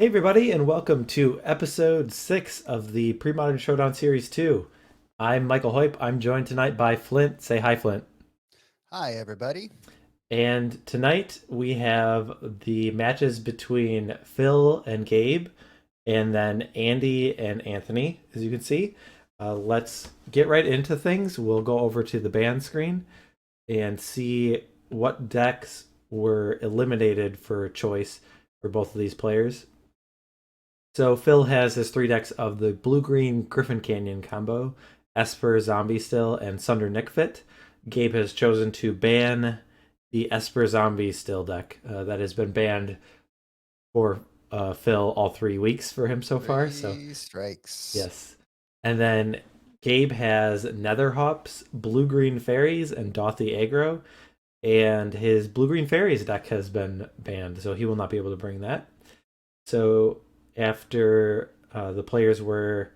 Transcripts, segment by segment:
Hey everybody, and welcome to episode 6 of the Premodern Showdown Series 2. I'm Michael Hoyp. I'm joined tonight by Flint. Say hi, Flint. Hi, everybody. And tonight we have the matches between Phil and Gabe, and then Andy and Anthony, as you can see. Let's get right into things. We'll go over to the band screen and see what decks were eliminated for choice for both of these players. So Phil has his three decks of the blue-green Griffin Canyon combo, Esper Zombie Still, and Sunder Nickfit. Gabe has chosen to ban the Esper Zombie Still deck that has been banned for Phil all 3 weeks for him so far. So Three strikes. yes, and then Gabe has Nether Hops, Blue-Green Fairies, and Dothy Aggro, and his Blue-Green Fairies deck has been banned, so he will not be able to bring that. So after the players were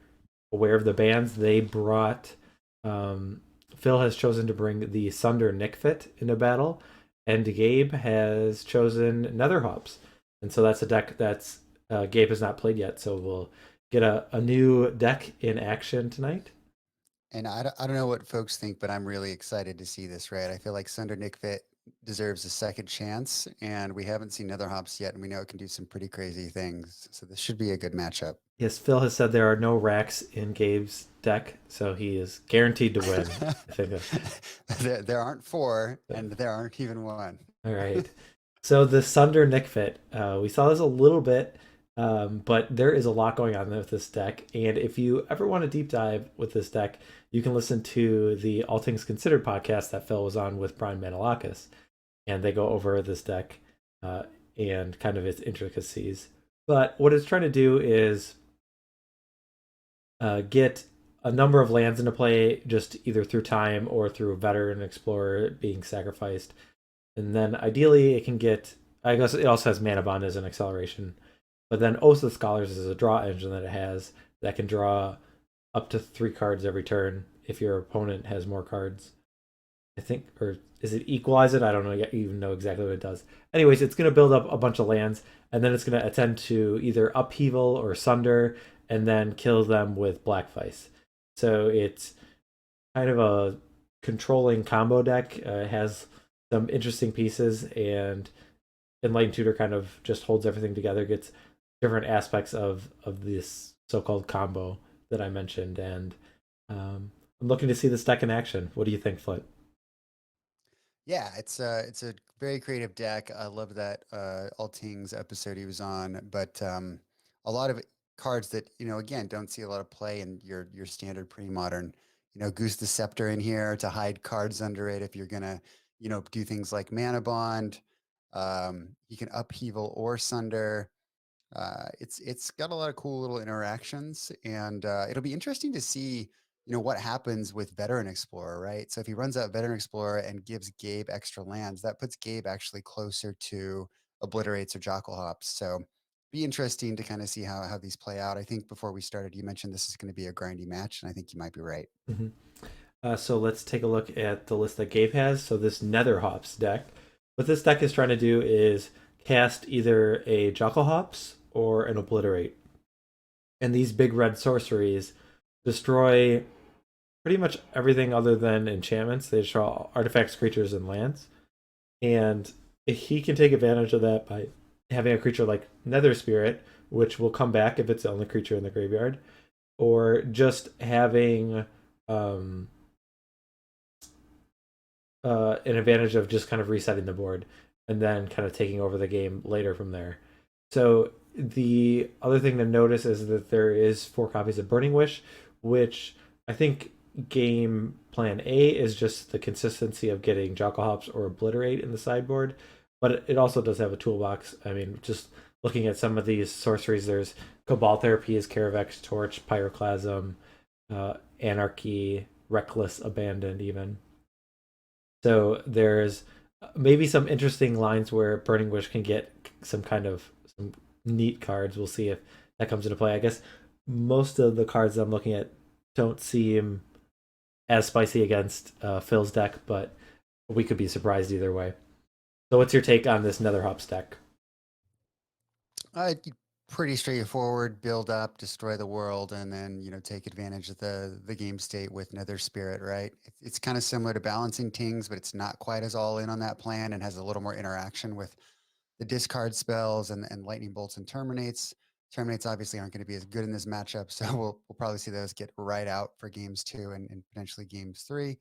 aware of the bans, they brought. Phil has chosen to bring the Sunder Nickfit into battle, and Gabe has chosen Netherhops. And so that's a deck that's Gabe has not played yet. So we'll get a new deck in action tonight. And I don't know what folks think, but I'm really excited to see this, right? I feel like Sunder Nickfit deserves a second chance, and we haven't seen Nether Hops yet, and we know it can do some pretty crazy things. So this should be a good matchup. Yes, Phil has said there are no racks in Gabe's deck, so he is guaranteed to win. I think that's There aren't four, so. and there aren't even one. All right. So the Sunder Nick Fit, we saw this a little bit, but there is a lot going on with this deck. And if you ever want to deep dive with this deck, you can listen to the All Things Considered podcast that Phil was on with Brian Manalakis, and they go over this deck and kind of its intricacies. But what it's trying to do is get a number of lands into play, just either through time or through Veteran Explorer being sacrificed, and then ideally it can get. I guess it also has Mana Bond as an acceleration, but then Oath of Scholars is a draw engine that it has that can draw up to 3 cards every turn if your opponent has more cards. I think, or is it equalize it? I don't know yet, even know exactly what it does. Anyways, it's going to build up a bunch of lands, and then it's going to attempt to either upheaval or sunder, and then kill them with Black Vice. So it's kind of a controlling combo deck. It has some interesting pieces, and Enlightened Tutor kind of just holds everything together, gets different aspects of this so-called combo that I mentioned, and I'm looking to see this deck in action. What do you think, Flint? Yeah, it's a very creative deck. I love that All Tings episode he was on, but a lot of cards that again don't see a lot of play in your standard pre-modern. Goose the Scepter in here to hide cards under it if you're gonna do things like Mana Bond. You can upheaval or sunder. It's got a lot of cool little interactions, and it'll be interesting to see, what happens with Veteran Explorer, right? So if he runs out Veteran Explorer and gives Gabe extra lands, that puts Gabe actually closer to Obliterates or Jackal Hops. So be interesting to kind of see how these play out. I think before we started, you mentioned this is going to be a grindy match, and I think you might be right. Mm-hmm. So let's take a look at the list that Gabe has. So this Nether Hops deck. What this deck is trying to do is cast either a Jackal Hops or an Obliterate. And these big red sorceries destroy pretty much everything other than enchantments. They destroy artifacts, creatures, and lands. And he can take advantage of that by having a creature like Nether Spirit, which will come back if it's the only creature in the graveyard, or just having um, an advantage of just kind of resetting the board and then kind of taking over the game later from there. So the other thing to notice is that there is 4 copies of Burning Wish, which I think game plan A is just the consistency of getting Jackal Hops or Obliterate in the sideboard, but it also does have a toolbox. I mean, just looking at some of these sorceries, there's Cabal Therapy is Caravex, Torch, Pyroclasm, Anarchy, Reckless, Abandoned, even. So there's maybe some interesting lines where Burning Wish can get some kind of some neat cards. We'll see if that comes into play. I guess most of the cards I'm looking at don't seem as spicy against Phil's deck, but we could be surprised either way. So what's your take on this Nether Hops deck? pretty straightforward. Build up, destroy the world, and then take advantage of the game state with Nether Spirit. Right? It's kind of similar to Balancing Tings, but it's not quite as all in on that plan and has a little more interaction with the discard spells and lightning bolts and terminates. Terminates obviously aren't going to be as good in this matchup, so we'll probably see those get right out for games 2 and potentially games 3.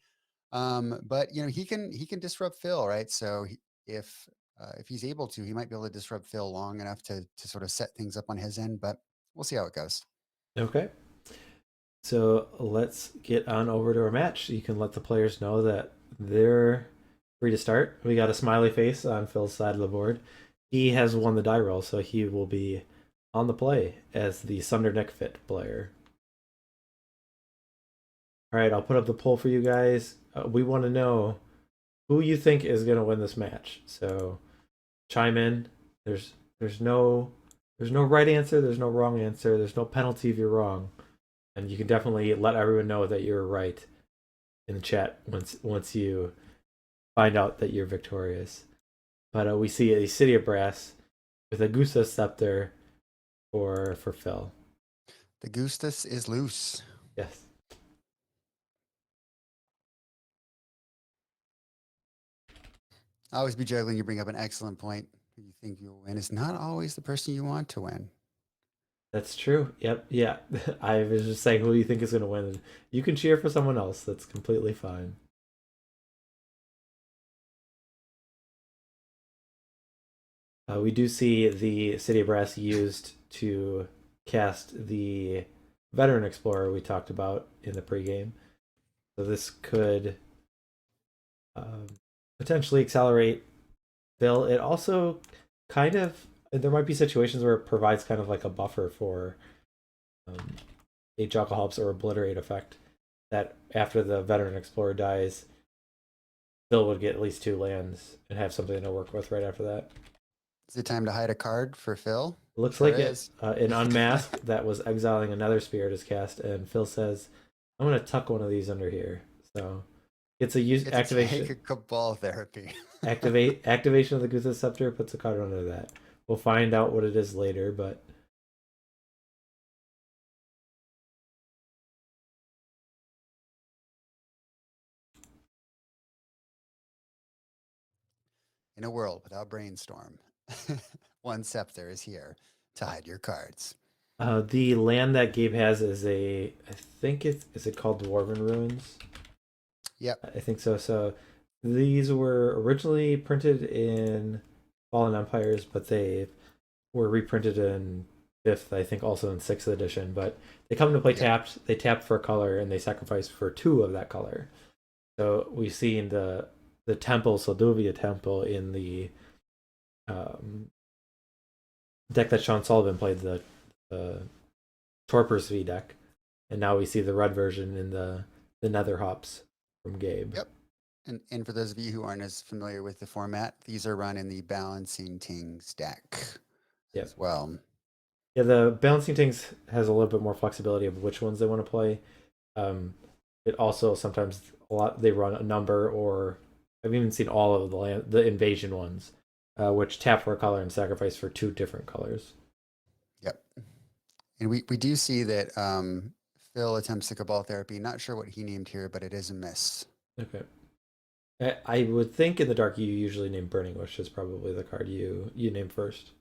But he can disrupt Phil, right? So if he's able to, he might be able to disrupt Phil long enough to sort of set things up on his end. But we'll see how it goes. Okay. So let's get on over to our match. You can let the players know that they're free to start. We got a smiley face on Phil's side of the board. He has won the die roll, so he will be on the play as the Sunder Nick Fit player. All right, I'll put up the poll for you guys. We want to know who you think is going to win this match. So chime in. There's no right answer. There's no wrong answer. There's no penalty if you're wrong, and you can definitely let everyone know that you're right in the chat once you find out that you're victorious. But we see a City of Brass with a Gusta Scepter for Phil. The Gustus is loose. Yes. Always be juggling. You bring up an excellent point. Who you think you'll win is not always the person you want to win. That's true. Yep. Yeah. I was just saying who you think is going to win. You can cheer for someone else. That's completely fine. We do see the City of Brass used to cast the Veteran Explorer we talked about in the pregame. So this could um, potentially accelerate Phil. It also kind of, there might be situations where it provides kind of like a buffer for a Jockalhops or Obliterate effect, that after the Veteran Explorer dies, Phil would get at least 2 lands and have something to work with right after that. Is it time to hide a card for Phil? Looks Sure like it. is. An Unmask that was exiling another spirit is cast, and Phil says, "I'm gonna tuck one of these under here." So it's a use It's a activation. take a cabal therapy. Activation of the Gutha Scepter puts a card under that. We'll find out what it is later, but In a world without brainstorm, one scepter is here to hide your cards. the land that Gabe has is I think is it called Dwarven Ruins? Yep. I think so. So these were originally printed in Fallen Empires, but they were reprinted in 5th, I think also in 6th edition. But they come to play Yep. tapped. They tap for a color and they sacrifice for 2 of that color. So we see in the temple, Silduvia Temple, in the deck that Sean Sullivan played, the Torpors V deck, and now we see the red version in the Nether Hops from Gabe. Yep. And for those of you who aren't as familiar with the format, these are run in the Balancing Tings deck Yep. as well. Yeah, the Balancing Tings has a little bit more flexibility of which ones they want to play. It also sometimes they run a number, or I've even seen all of the invasion ones, which tap for a color and sacrifice for 2 different colors. Yep. And we do see that Phil attempts the cabal therapy. Not sure what he named here, but it is a miss. Okay. I would think in the dark you usually name Burning Wish is probably the card you name first.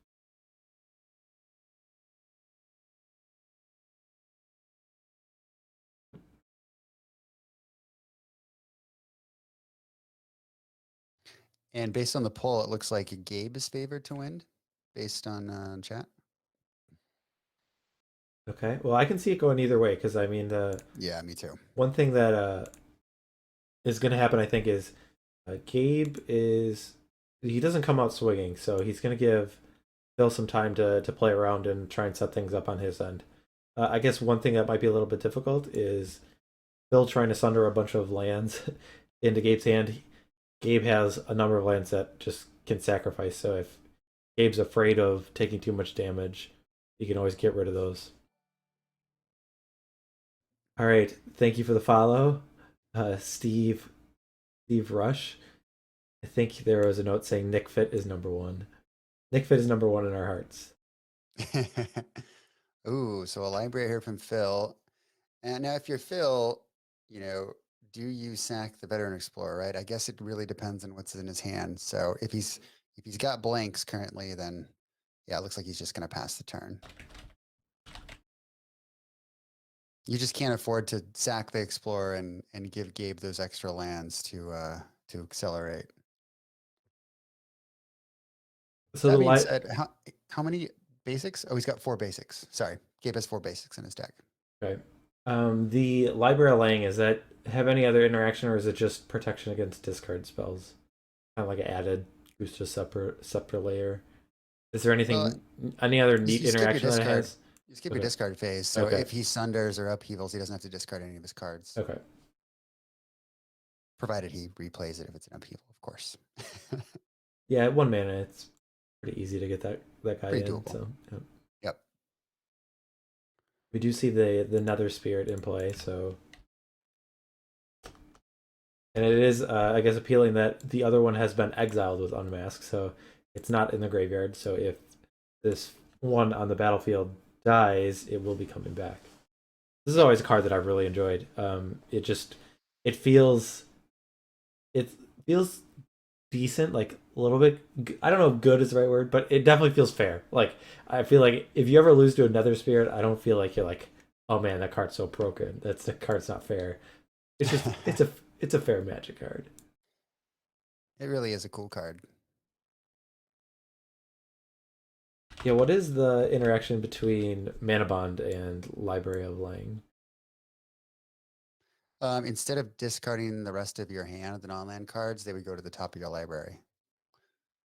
And based on the poll, it looks like Gabe is favored to win based on chat. Okay. Well, I can see it going either way because I mean Yeah, me too. one thing that is going to happen, I think, is Gabe he doesn't come out swinging, so he's going to give Phil some time to play around and try and set things up on his end. I guess one thing that might be a little bit difficult is Phil trying to sunder a bunch of lands into Gabe's hand. Gabe has a number of lands that just can sacrifice, so if Gabe's afraid of taking too much damage, you can always get rid of those. All right, thank you for the follow, Steve Rush. I think there was a note saying Nick Fit is number 1. Nick Fit is number 1 in our hearts. Ooh, so a library here from Phil. And now, if you're Phil, you know, do you sack the veteran explorer? Right. I guess it really depends on what's in his hand. So if he's got blanks currently, then yeah, it looks like he's just going to pass the turn. You just can't afford to sack the explorer and give Gabe those extra lands to accelerate. So the That being light. said, how many basics? Oh, he's got 4 basics. Sorry, Gabe has 4 basics in his deck. Right. The library of Lang, is that have any other interaction, or is it just protection against discard spells? Kind of like an added boost to separate layer. Is there Well, anything, any other neat you skip your interaction that it discard. has? You skip your Okay. discard phase. So Okay. if he sunders or upheavals, he doesn't have to discard any of his cards, Okay. provided he replays it if it's an upheaval, of course. Yeah, at 1 mana, it's pretty easy to get that guy Pretty in. doable. So yeah. Yep. We do see the Nether Spirit in play. So, and it is, I guess, appealing that the other one has been exiled with Unmask, so it's not in the graveyard. So if this one on the battlefield dies, it will be coming back. This is always a card that I've really enjoyed. It feels it feels decent, like a little bit. I don't know if good is the right word, but it definitely feels fair. Like I feel like if you ever lose to another spirit, I don't feel like you're like, oh man, that card's so broken. The card's not fair. It's just it's a fair Magic card. It really is a cool card. Yeah, what is the interaction between Mana Bond and Library of Lang? Instead of discarding the rest of your hand, the non-land cards, they would go to the top of your library.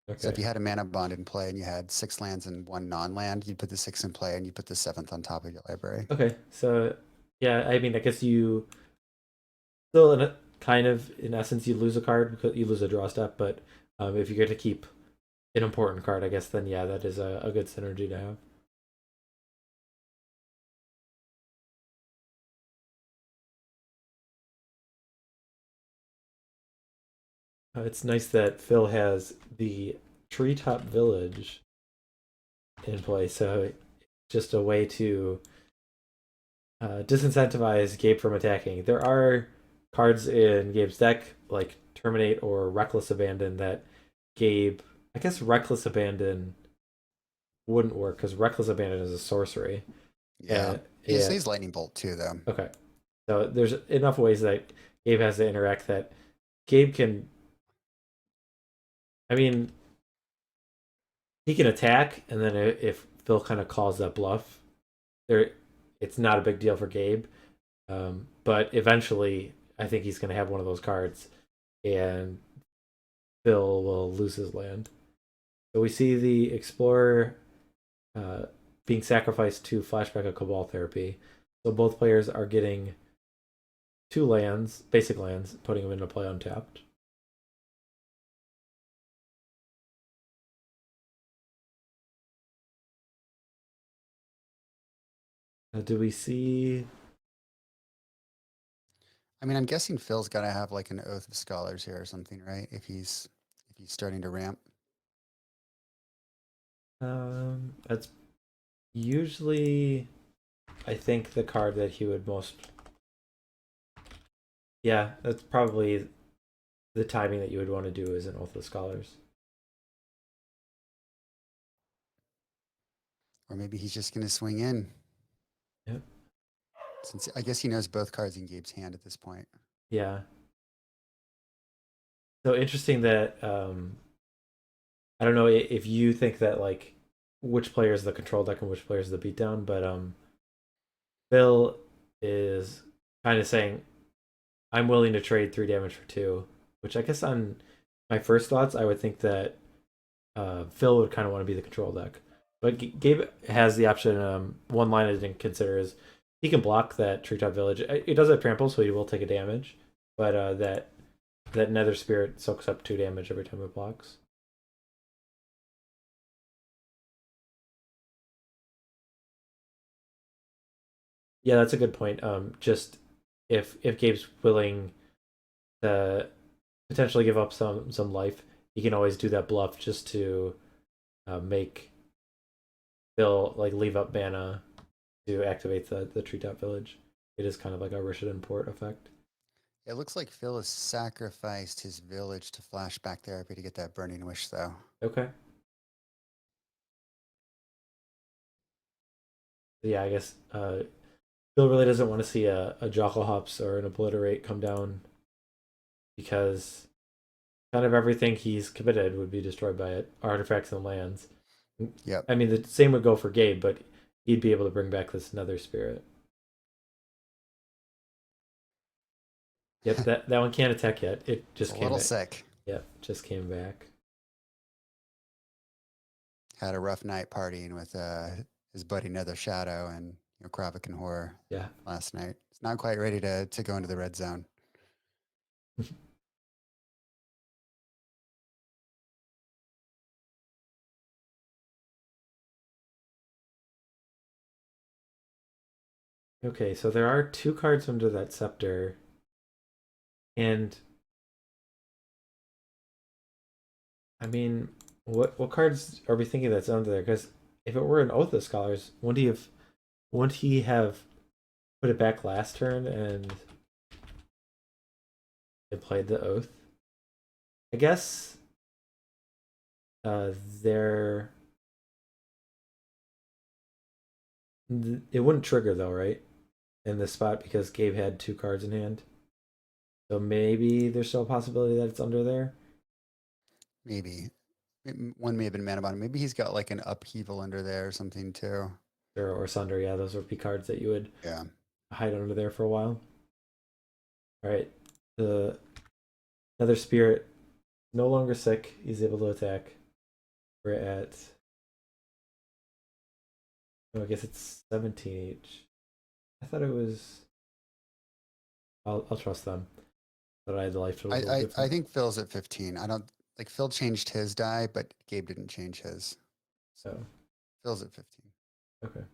So if Okay. you had a mana bond in play and you had 6 lands and 1 non-land, you'd put the 6 in play and you put the 7th on top of your library. Okay. So yeah, I mean, I guess you still in a kind of in essence you lose a card because you lose a draw step, but if you get to keep an important card, I guess then yeah, that is a good synergy to have. It's nice that Phil has the Treetop Village in play, so just a way to disincentivize Gabe from attacking. There are cards in Gabe's deck like Terminate or Reckless Abandon that Gabe. I guess Reckless Abandon wouldn't work because Reckless Abandon is a sorcery. Yeah. And He's, yeah, he's lightning bolt too, though. okay. So there's enough ways that Gabe has to interact that Gabe can. I mean, he can attack, and then if Phil kind of calls that bluff, there, it's not a big deal for Gabe. But eventually, I think he's going to have one of those cards, and Phil will lose his land. So we see the Explorer uh, being sacrificed to Flashback of Cabal Therapy. So both players are getting 2 lands, basic lands, putting them into play untapped. Do we see? I mean, I'm guessing Phil's got to have like an Oath of Scholars here or something, right? If he's starting to ramp. That's usually, I think, the card that he would most. Yeah, that's probably the timing that you would want to do is an Oath of Scholars. Or maybe he's just going to swing in. Yep. Since I guess he knows both cards in Gabe's hand at this point. Yeah. So interesting that I don't know if you think that like which player is the control deck and which player is the beatdown, but Phil is kind of saying I'm willing to trade 3 damage for 2, which I guess on my first thoughts I would think that Phil would kind of want to be the control deck. But Gabe has the option. One line I didn't consider is he can block that Treetop Village. It does have trample, so he will take a damage. But that Nether Spirit soaks up 2 damage every time it blocks. Yeah, that's a good point. Just if Gabe's willing to potentially give up some life, he can always do that bluff just to make They'll like leave up mana to activate the treetop village. It is kind of like a Rishadan port effect. It looks like Phil has sacrificed his village to flashback therapy to get that burning wish, though. Okay. Yeah, I guess Bill really doesn't want to see a Jockle Hops or an Obliterate come down because kind of everything he's committed would be destroyed by it, artifacts and lands. Yep. I mean, the same would go for Gabe, but he'd be able to bring back this Nether Spirit. Yep, that one can't attack yet. It It's just a came little back. sick. Yep, just came back. Had a rough night partying with his buddy Nether Shadow and Kravik and Horror Yeah. last night. It's not quite ready to go into the red zone. Okay, so there are two cards under that scepter, and I mean, what cards are we thinking that's under there? Because if it were an Oath of Scholars, wouldn't he have put it back last turn and it played the Oath? I guess there it wouldn't trigger though, right? In this spot because Gabe had two cards in hand. So maybe there's still a possibility that it's under there. Maybe. One may have been mana bottom. Maybe he's got like an upheaval under there or something too. Or Sunder, yeah, those would be cards that you would Yeah. hide under there for a while. All right. The Nether Spirit no longer sick. He's able to attack. We're at oh, I guess it's 17 each. I thought it was I'll trust them. But I had the life total a little I different. think Phil's at 15. I don't like Phil changed his die, but Gabe didn't change his. So So Phil's at 15. okay.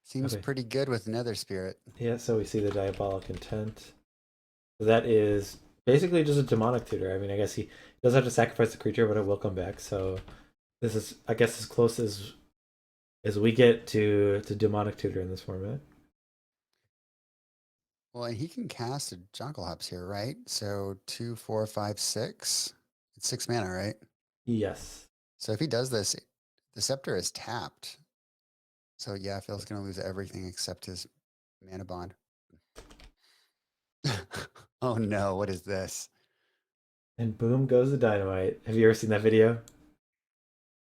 Seems Okay. pretty good with Nether Spirit. Yeah, so we see the diabolic intent. So that is basically just a demonic tutor. I mean, I guess he does have to sacrifice the creature, but it will come back. So this is, I guess, as close as we get to demonic tutor in this format. Well, and he can cast a Jungle Hops here, right? So 2, 4, 5, 6. It's 6 mana, right? Yes. So if he does this, the scepter is tapped. So yeah, Phil's gonna lose everything except his mana bond. Oh no, what is this? And boom goes the dynamite. Have you ever seen that video?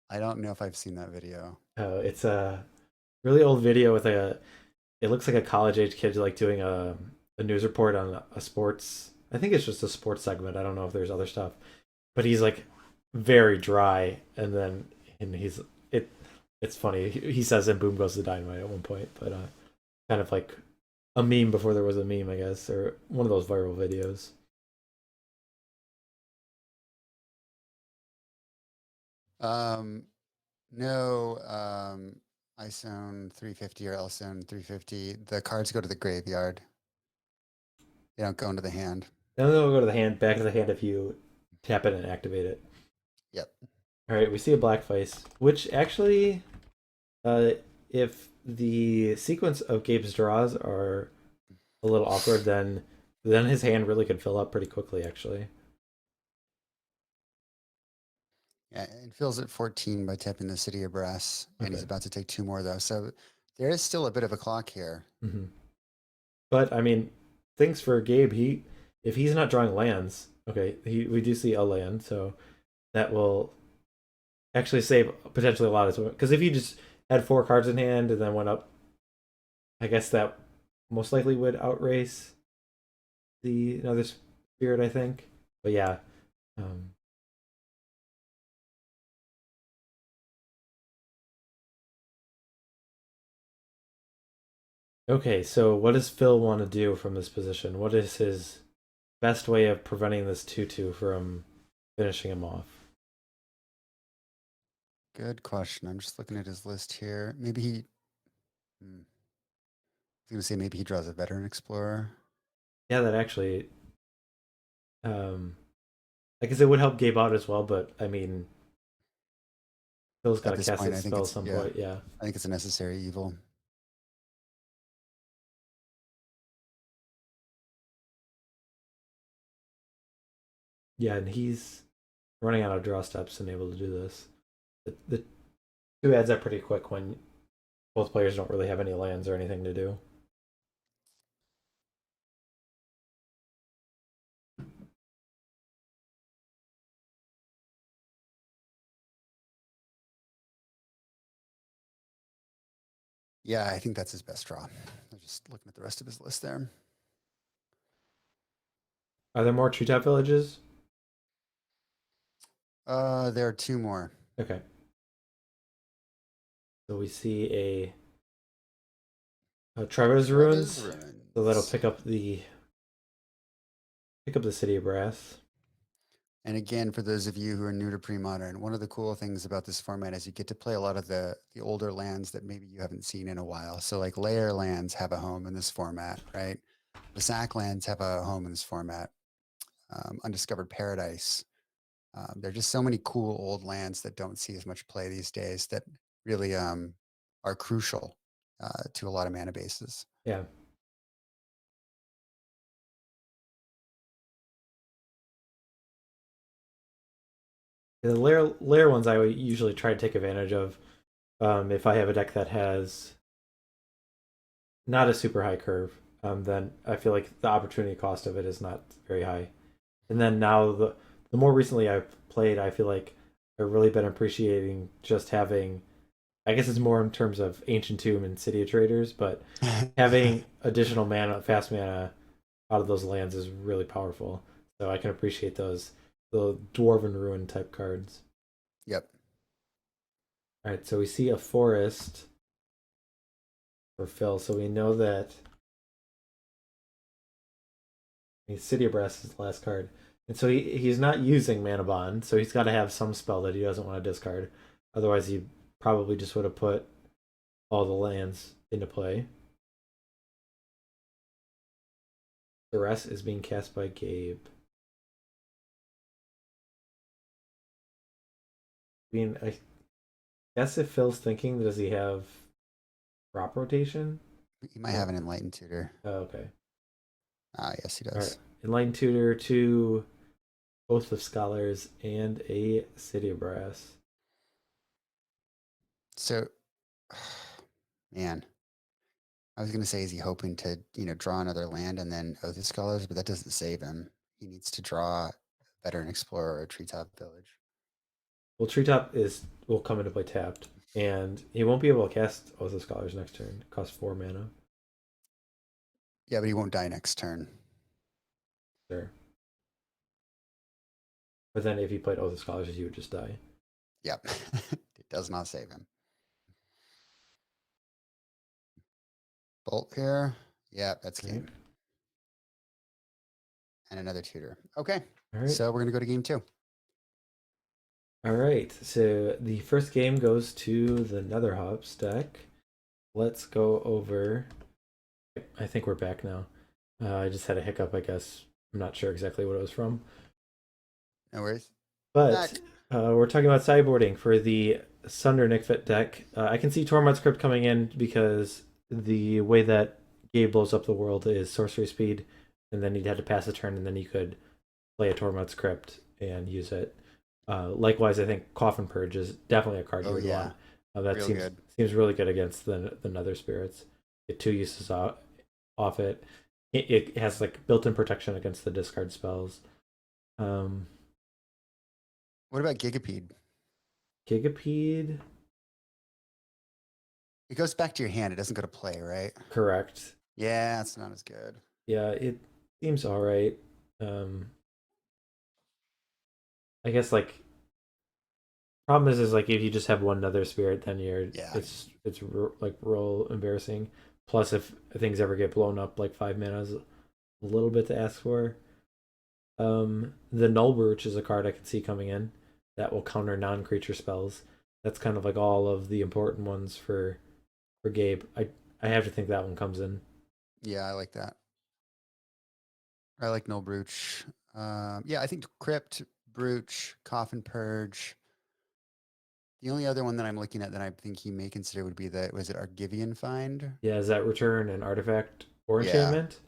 I don't know if I've seen that video. Oh, it's a really old video with it looks like a college age kid like doing a news report on a sports. I think it's just a sports segment. I don't know if there's other stuff, but he's like very dry, and he's it. It's funny. He says, "And boom goes the dynamite" at one point, but kind of like a meme before there was a meme, I guess, or one of those viral videos. Um, no, I zone 350 or L zone 350. The cards go to the graveyard. They don't go into the hand. Then they'll go to the hand, back to the hand if you tap it and activate it. Yep. All right, we see a black face, which actually, uh, if the sequence of Gabe's draws are a little awkward, then his hand really could fill up pretty quickly, actually. Yeah, it fills at 14 by tapping the City of Brass, and he's Okay. about to take 2 more though. So there is still a bit of a clock here. Hmm. But I mean, things for Gabe. If he's not drawing lands, okay, we do see a land, so that will actually save potentially a lot as well. Because if you just had four cards in hand and then went up, I guess that most likely would outrace the another spirit, I think. But yeah. Um, okay, so what does Phil want to do from this position? What is his best way of preventing this 2-2 from finishing him off? Good question. I'm just looking at his list here. Maybe he. gonna say maybe he draws a veteran explorer. Yeah, that actually, um, I guess it would help Gabe out as well. But I mean, Phil's got At to this cast point, his I think spell at it's some yeah, point. Yeah, I think it's a necessary evil. yeah, and he's running out of draw steps and able to do this. The two adds up pretty quick when both players don't really have any lands or anything to do. Yeah, I think that's his best draw. I'm just looking at the rest of his list there. Are there more treetop villages? There are two more. Okay. So we see a Trevor's Trevor's ruins. So that'll Ruins. pick up the city of brass. And again, for those of you who are new to Premodern, one of the cool things about this format is you get to play a lot of the older lands that maybe you haven't seen in a while. So like layer lands have a home in this format, right? The sack lands have a home in this format. Undiscovered Paradise. There are just so many cool old lands that don't see as much play these days that really are crucial to a lot of mana bases. Yeah. The layer ones I would usually try to take advantage of if I have a deck that has not a super high curve. Then I feel like the opportunity cost of it is not very high. And then now the more recently I've played, I feel like I've really been appreciating just having. I guess it's more in terms of Ancient Tomb and City of Traders, but having additional mana, fast mana out of those lands is really powerful. So I can appreciate the Dwarven Ruin type cards. Yep. All right, so we see a forest for Phil, so we know that City of Brass is the last card. And so he's not using Mana Bond, so he's got to have some spell that he doesn't want to discard. Otherwise, he probably just would have put all the lands into play. The rest is being cast by Gabe. I mean, I guess if Phil's thinking, does he have crop rotation? He might have an Enlightened Tutor. Oh, okay. Ah, yes, he All right. does. Enlightened Tutor, two Oath of Scholars, and a City of Brass. So, man, I was going to say, is he hoping to, draw another land and then Oath of Scholars, but that doesn't save him. He needs to draw a Veteran Explorer or a Treetop Village. Well, Treetop will come into play tapped, and he won't be able to cast Oath of Scholars next turn. It costs 4 mana. Yeah, but he won't die next turn. Sure. But then if he played Oath of Scholars, he would just die. Yep. It does not save him. Bolt here. Yeah, that's game. Right. And another tutor. Okay. All right. So we're going to go to game 2. All right. So the first game goes to the Nether Hops deck. Let's go over. I think we're back now. I just had a hiccup, I guess. I'm not sure exactly what it was from. No worries. But we're talking about sideboarding for the Sunder Nickfit deck. I can see Tormod's Crypt coming in because the way that Gabe blows up the world is sorcery speed, and then he'd have to pass a turn, and then you could play a Tormod's Crypt and use it. Likewise, I think Coffin Purge is definitely a card you would want. That Real seems good. seems really good against the Nether Spirits. Get 2 uses off it. It has like built-in protection against the discard spells. What about Gigapede? Gigapede? It goes back to your hand. It doesn't go to play, right? Correct. Yeah, it's not as good. Yeah, it seems all right. I guess like problem is like if you just have one Nether Spirit, then it's like real embarrassing. Plus, if things ever get blown up, like 5 mana is a little bit to ask for. The Null Brooch is a card I can see coming in that will counter non-creature spells. That's kind of like all of the important ones for Gabe. I have to think that one comes in. Yeah, I like that. I like Null Brooch. Yeah, I think Crypt, Brooch, Coffin Purge. The only other one that I'm looking at that I think he may consider would be the, was it Argivian Find? Yeah, is that return an artifact or Yeah, enchantment?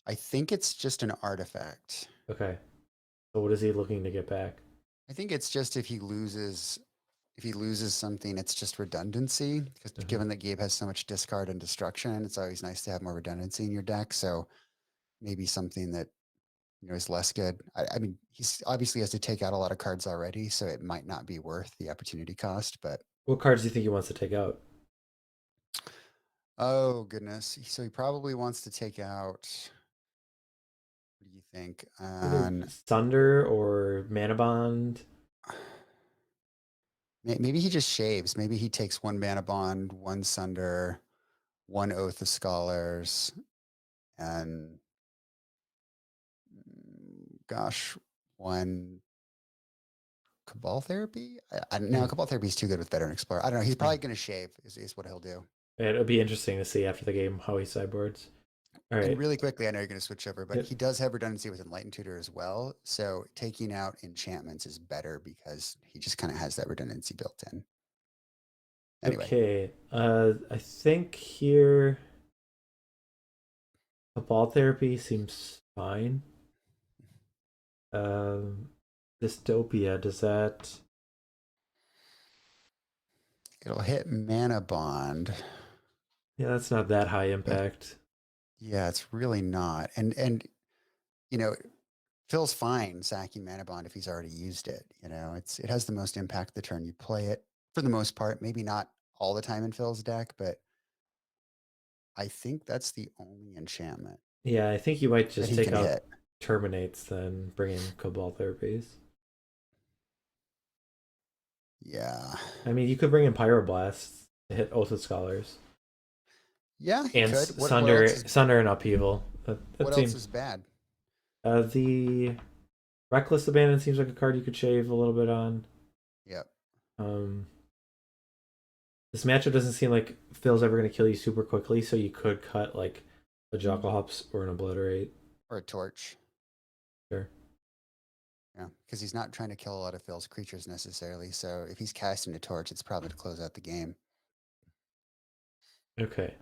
I think it's just an artifact. Okay. So what is he looking to get back? I think it's just if he loses something, it's just redundancy. Because Uh-huh. given that Gabe has so much discard and destruction, it's always nice to have more redundancy in your deck. So maybe something that is less good. I mean, he's obviously has to take out a lot of cards already, so it might not be worth the opportunity cost. But What cards do you think he wants to take out? oh goodness, so he probably wants to take out. What do you think? Either Sunder or Mana Bond. Maybe he just shaves. Maybe he takes one Mana Bond, one Sunder, one Oath of Scholars, and gosh, one Cabal Therapy. No, Hmm. Cabal Therapy is too good with Veteran Explorer. I don't know. He's Yeah. probably going to shave. Is what he'll do. It'll be interesting to see after the game how he sideboards. All And right. really quickly, I know you're going to switch over, but Yep. he does have redundancy with Enlightened Tutor as well. So taking out enchantments is better because he just kind of has that redundancy built in. Anyway, Okay. I think here Cabal Therapy seems fine. Um, Dystopia, does that? it'll hit Mana Bond, Yeah, that's not that high but impact. yeah, it's really not. And you know, Phil's fine sacking Mana Bond if he's already used it. It has the most impact the turn you play it for the most part. Maybe not all the time in Phil's deck, but I think that's the only enchantment Yeah, I think you might that just he take can out hit. Terminates then bring in Cabal Therapies. Yeah. I mean, you could bring in Pyroblasts to hit Oath of Scholars Yeah, he and could. Sunder Sunder and Upheaval. That What else seems is bad? the Reckless Abandon seems like a card you could shave a little bit on. Yep. Um, this matchup doesn't seem like Phil's ever going to kill you super quickly, so you could cut like a Jocklehops or an Obliterate. Or a torch. Sure. Yeah. Because he's not trying to kill a lot of Phil's creatures necessarily. So if he's casting a torch, it's probably to close out the game. Okay.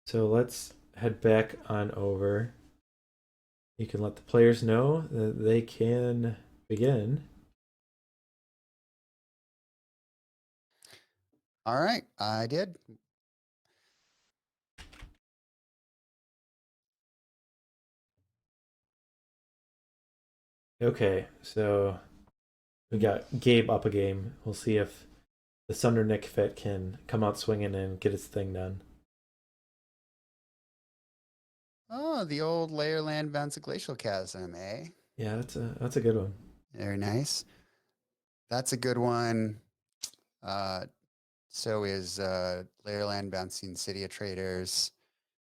So let's head back on over. You can let the players know that they can begin. All right. I did. Okay, so we got Gabe up a game. We'll see if the Sunder Nick fit can come out swinging and get its thing done. Oh, the old layer land bounce of glacial chasm, eh? Yeah, that's a good one. Very nice. That's a good one. Uh, so is Lairland bouncing City of Traders.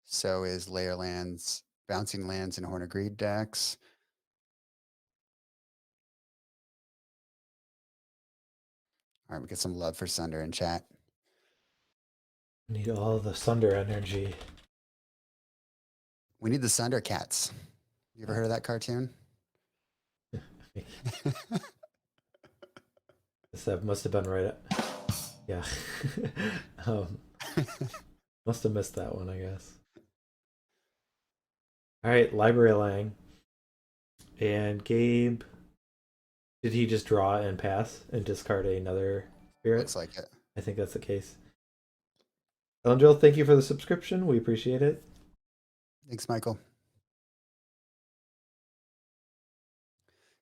So is Lairland's bouncing lands and Horn of Greed decks. All right, we get some love for Sunder in chat. Need all the Sunder energy. We need the Sunder Cats. You ever heard of that cartoon? That must have been right. Yeah. um, must have missed that one, I guess. All right, Library Lang. And Gabe, did he just draw and pass and discard another spirit? Looks like it. I think that's the case. Elendril, thank you for the subscription. We appreciate it. Thanks, Michael.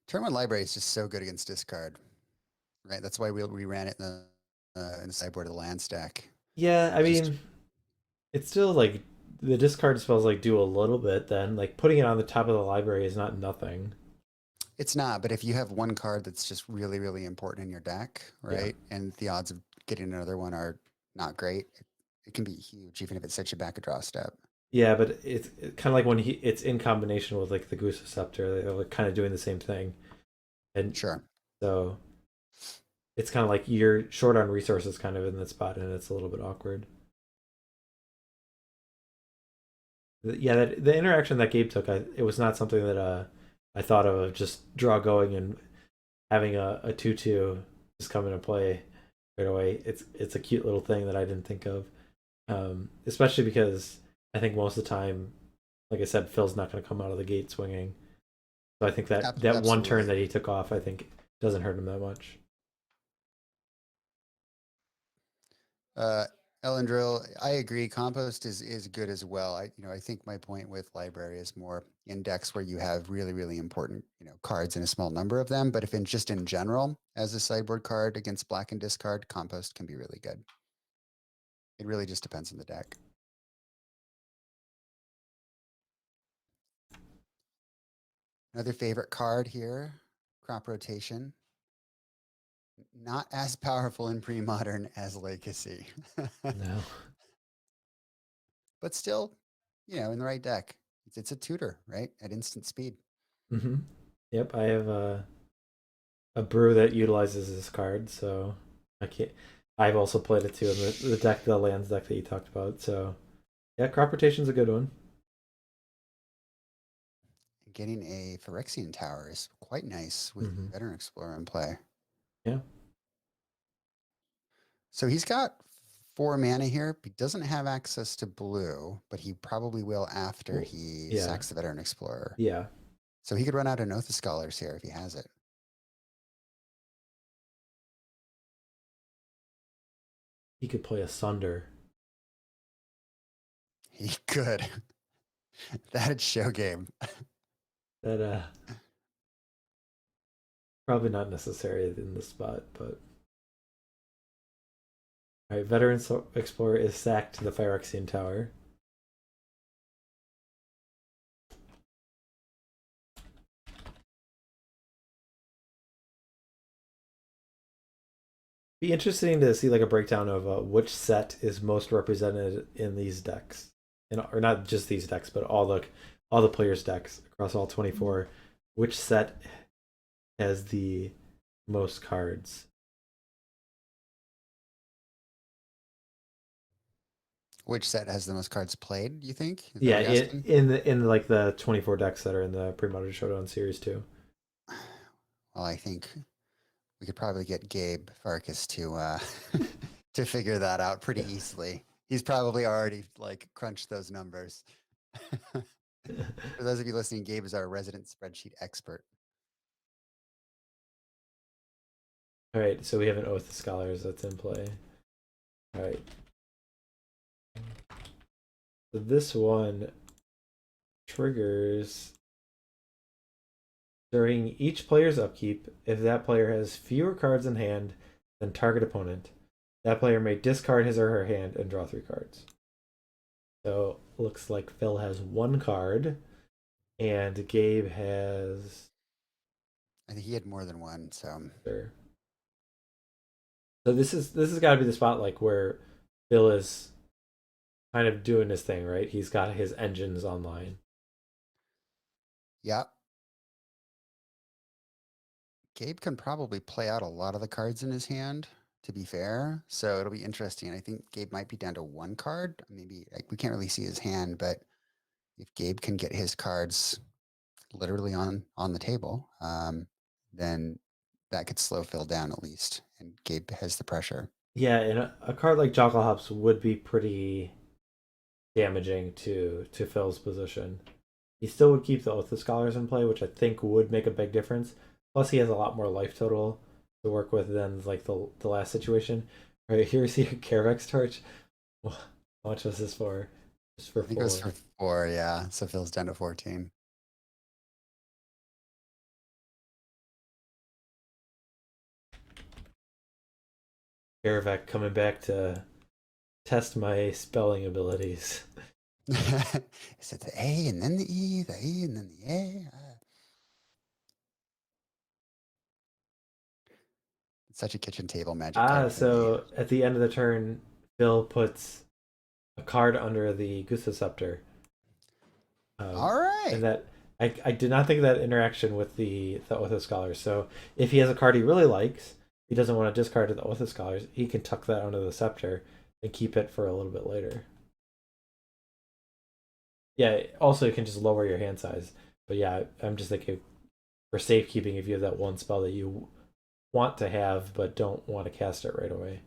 Turn one library is just so good against discard, right? That's why we ran it in the sideboard of the land stack. Yeah, I Just mean, it's still like the discard spells like do a little bit. Then like putting it on the top of the library is not nothing. it's not, but if you have one card that's just really, really important in your deck, Yeah, right? And the odds of getting another one are not great, it can be huge, even if it sets you back a draw step. yeah, but it's kind of like when it's in combination with like the Goose Scepter. They're like kind of doing the same thing, and Sure. so it's kind of like you're short on resources, kind of in that spot, and it's a little bit awkward. Yeah, the interaction that Gabe took, it was not something that I thought of just draw going and having a 2/2 just come into play right away. It's a cute little thing that I didn't think of, especially because I think most of the time, like I said, Phil's not going to come out of the gate swinging. So I think that one turn Absolutely. that he took off, I think, doesn't hurt him that much. Uh, Elendril, I agree. Compost is good as well. I think my point with library is more index where you have really, really important, cards in a small number of them. But if in just in general, as a sideboard card against black and discard, compost can be really good. It really just depends on the deck. Another favorite card here, crop rotation. Not as powerful in pre-modern as Legacy, No. but still, in the right deck. It's a tutor, right? At instant speed. Mm-hmm. Yep, I have a brew that utilizes this card, so I can't. I've also played it too in the deck, the lands deck that you talked about. So yeah, crop rotation's a good one. Getting a Phyrexian tower is quite nice with the Mm-hmm. Veteran Explorer in play. Yeah. So he's got 4 mana here. He doesn't have access to blue, but he probably will after Well, he yeah. sacks the Veteran Explorer. Yeah. So he could run out of Oath of Scholars here if he has it. He could play a Sunder. He could. That'd show game. That probably not necessary in this spot, but all right. Veteran Explorer is sacked to the Phyrexian Tower. Be interesting to see like a breakdown of which set is most represented in these decks, and or not just these decks, but all the players' decks across all 24. Which set has the most cards? Which set has the most cards played, you think? Is that Yeah, what you're asking? in like the 24 decks that are in the Premodern Showdown series too. Well, I think we could probably get Gabe Farkas to to figure that out pretty easily. He's probably already like crunched those numbers. For those of you listening, Gabe is our resident spreadsheet expert. All right, so we have an Oath of Scholars that's in play. All right. So this one triggers during each player's upkeep if that player has fewer cards in hand than target opponent. That player may discard his or her hand and draw 3 cards. So looks like Phil has 1 card, and Gabe has. I think he had more than one. So Sure. So this has got to be the spot like where Phil is kind of doing his thing, right? He's got his engines online. yeah, Gabe can probably play out a lot of the cards in his hand, to be fair. So it'll be interesting. I think Gabe might be down to 1 card. Maybe like, we can't really see his hand, but if Gabe can get his cards literally on the table, then that could slow Phil down at least. And Gabe has the pressure. Yeah, and a card like Jockle Hops would be pretty damaging to Phil's position. He still would keep the Oath of Scholars in play, which I think would make a big difference. Plus, he has a lot more life total to work with than like the last situation. All right, here's your Carevex Torch. How much was this for? Just for I think it was 4. for 4, yeah. So Phil's down to 14. Carevac coming back to test my spelling abilities. Is it the A and then the E and then the A? It's such a kitchen table magic card for me. So at the end of the turn, Phil puts a card under the Gusto Scepter. All And right. that I did not think of that interaction with the Oath of Scholars. So if he has a card he really likes, he doesn't want to discard the Oath of Scholars, he can tuck that under the Scepter and keep it for a little bit later. Yeah, also it can just lower your hand size. But yeah, I'm just thinking for safekeeping if you have that one spell that you want to have but don't want to cast it right away.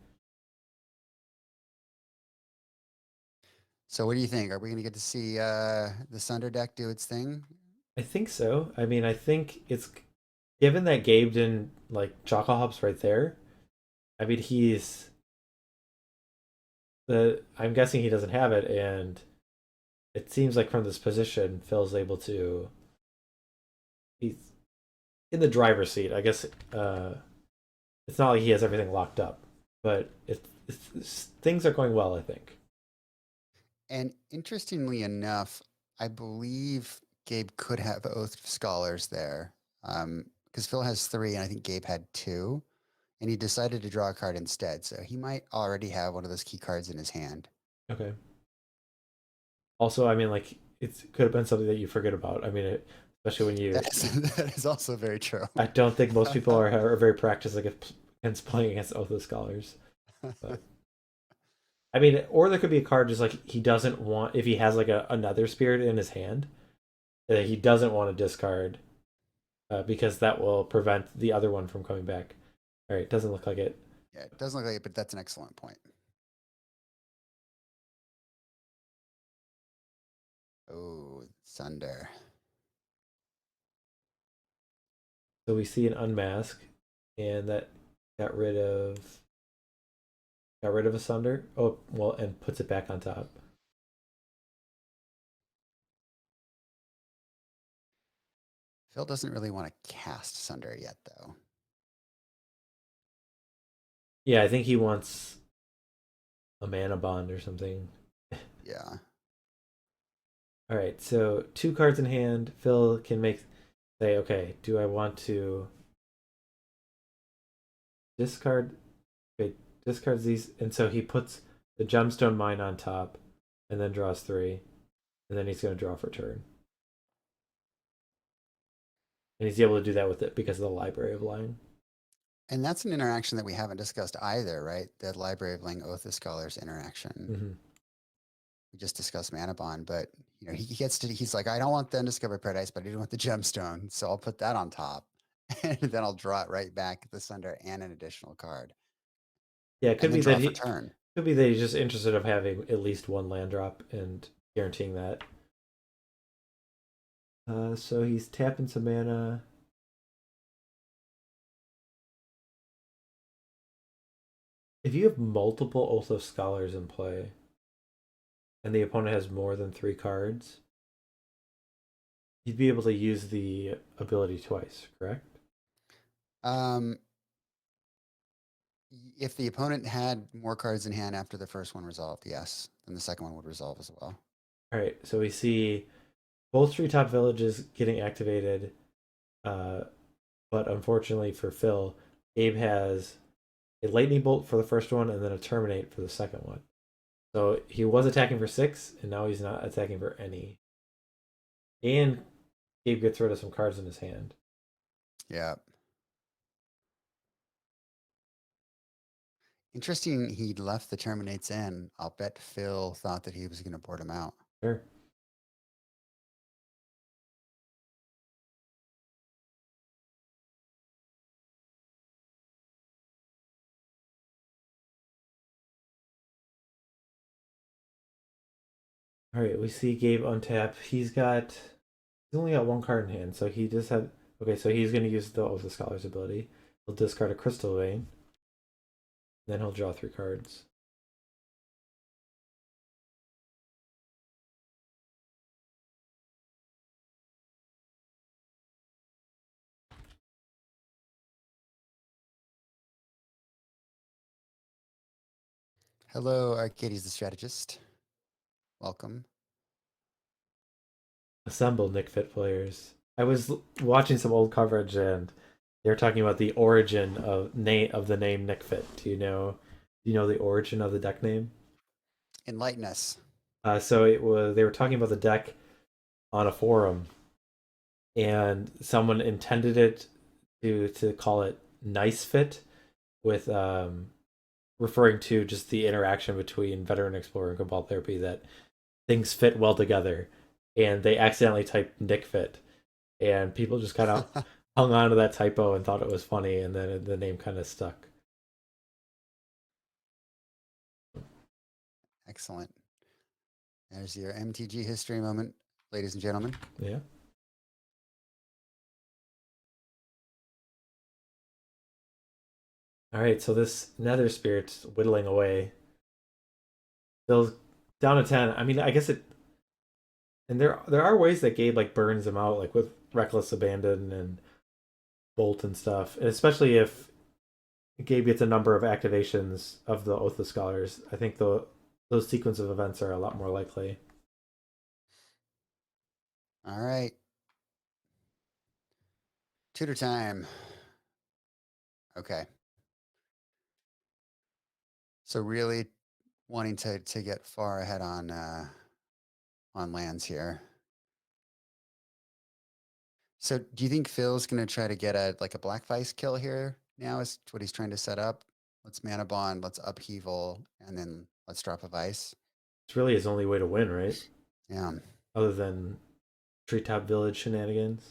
So what do you think? Are we going to get to see the Sunder deck do its thing? I think so. I mean, I think it's given that Gabe didn't like Choco Hops right there. I mean, he's the. I'm guessing he doesn't have it, and it seems like from this position, Phil's able to. He's in the driver's seat. I guess it's not like he has everything locked up, but things are going well. I think. And interestingly enough, I believe Gabe could have Oath of Scholars there, because Phil has three, and I think Gabe had two, and he decided to draw a card instead. So he might already have one of those key cards in his hand. Okay. Also, I mean, like it could have been something that you forget about. I mean, especially when you. That is also very true. I don't think most people are very practiced against playing against Oath of Scholars. But I mean, or there could be a card just like he doesn't want if he has like another spirit in his hand that he doesn't want to discard because that will prevent the other one from coming back. All right, doesn't look like it. Yeah, it doesn't look like it, but that's an excellent point. Oh, Sunder. So we see an unmask, and that got rid of Asunder. Oh well, and puts it back on top. Phil doesn't really want to cast Sunder yet, though. Yeah, I think he wants a mana bond or something. Yeah. All right, so two cards in hand. Phil can say, okay, do I want to discard? Okay, discards these, and so he puts the gemstone mine on top, and then draws three, and then he's going to draw for turn, and he's able to do that with it because of the Library of Lying. And that's an interaction that we haven't discussed either, right? The Library of Lying Oath of Scholars interaction. Mm-hmm. We just discussed Mana Bond, but he gets to he's like, I don't want the Undiscovered Paradise, but I do want the gemstone. So I'll put that on top. And then I'll draw it right back at the Sunder and an additional card. Yeah, it And then draw for turn. could be that he's just interested of having at least one land drop and guaranteeing that. So he's tapping some mana. If you have multiple Oath of Scholars in play, and the opponent has more than three cards, you'd be able to use the ability twice, correct? Um, if the opponent had more cards in hand after the first one resolved, yes, then the second one would resolve as well. All right, so we see both treetop villages getting activated, uh, but unfortunately for Phil, Gabe has a lightning bolt for the first one and then a terminate for the second one. So he was attacking for 6, and now he's not attacking for any. And Gabe gets rid of some cards in his hand. Yeah. Interesting he left the terminates in. I'll bet Phil thought that he was going to board him out. Sure. All right, we see Gabe untap. He's only got one card in hand, so he just had. Okay, so he's going to use the Oath of Scholars ability. He'll discard a Crystal Vein. Then he'll draw 3 cards. Hello, Arcades the Strategist. Welcome. Assemble Nick Fit players. I was watching some old coverage and they were talking about the origin of the name Nick Fit. Do you know the origin of the deck name? Enlighten us. So they were talking about the deck on a forum, and someone intended it to call it Nice Fit, with referring to just the interaction between Veteran Explorer and Cobalt Therapy, that things fit well together. and they accidentally typed Nick Fit, and people just kind of hung on to that typo and thought it was funny, and then the name kind of stuck. Excellent. There's your MTG history moment, ladies and gentlemen. Yeah. All right, so this Nether Spirit's whittling away. Bill's down to 10. I mean, I guess it, and there are ways that Gabe like burns them out, like with Reckless Abandon and Bolt and stuff, and especially if Gabe gets a number of activations of the Oath of Scholars. I think those sequence of events are a lot more likely. All right. Tutor time. Okay. So really wanting to get far ahead on lands here. So do you think Phil's going to try to get a Black Vice kill here now is what he's trying to set up? Let's mana bond, let's upheaval, and then let's drop a Vice. It's really his only way to win, right? Yeah. Other than Treetop Village shenanigans.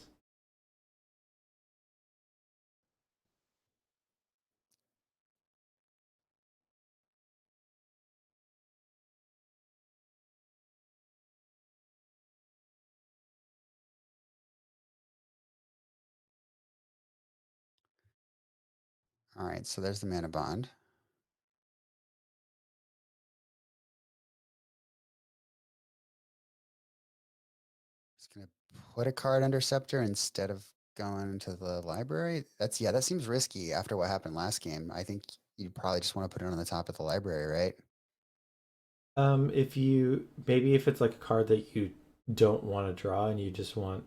All right. So there's the mana bond. Just going to put a card under Scepter instead of going to the library. That seems risky after what happened last game. I think you probably just want to put it on the top of the library, right? If you maybe if it's like a card that you don't want to draw and you just want,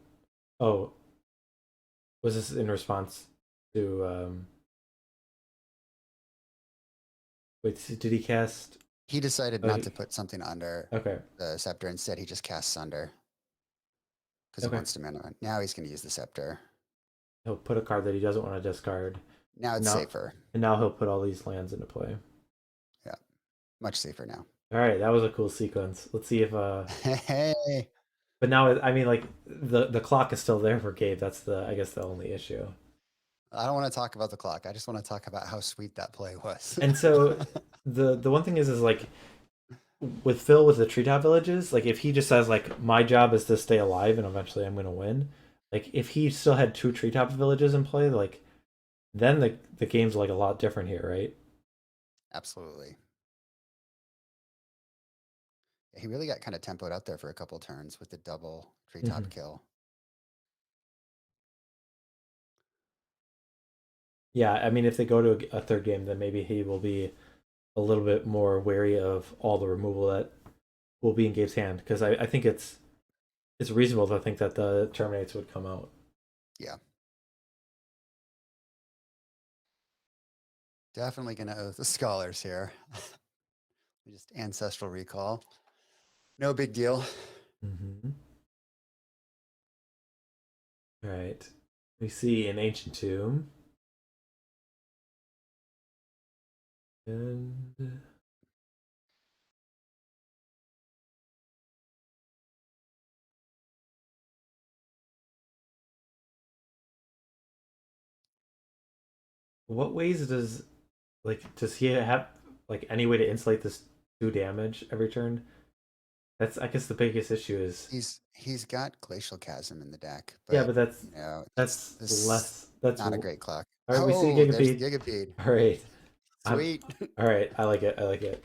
oh, was this in response to wait, did he cast? He decided Oh, not to put something under okay, the Scepter. Instead, he just casts Sunder because he okay. wants to mana. Now he's going to use the Scepter. He'll put a card that he doesn't want to discard. Now And it's now safer. and now he'll put all these lands into play. Yeah, much safer now. All right, that was a cool sequence. Let's see if Hey, but now I mean like the clock is still there for Gabe. That's the I guess the only issue. I don't want to talk about the clock. I just want to talk about how sweet that play was. And so the one thing is like with Phil with the treetop villages, like if he just says like my job is to stay alive and eventually I'm gonna win, like if he still had two treetop villages in play, like then the game's like a lot different here, right? Absolutely. He really got kind of tempoed out there for a couple turns with the double treetop kill. Yeah, I mean if they go to a third game, then maybe he will be a little bit more wary of all the removal that will be in Gabe's hand because I think it's reasonable to think that the terminates would come out. Yeah. Definitely going to oath the scholars here. Just ancestral recall. No big deal. Mm-hmm. All right. We see an ancient tomb. And what ways does he have like any way to insulate this 2 damage every turn? That's I guess the biggest issue is He's got Glacial Chasm in the deck, yeah, but but that's you know, that's this less that's not a all great clock. right. We see Oh, the there's the Gigapede. Gigapede. All right, I'm Sweet. all right. I like it. I like it.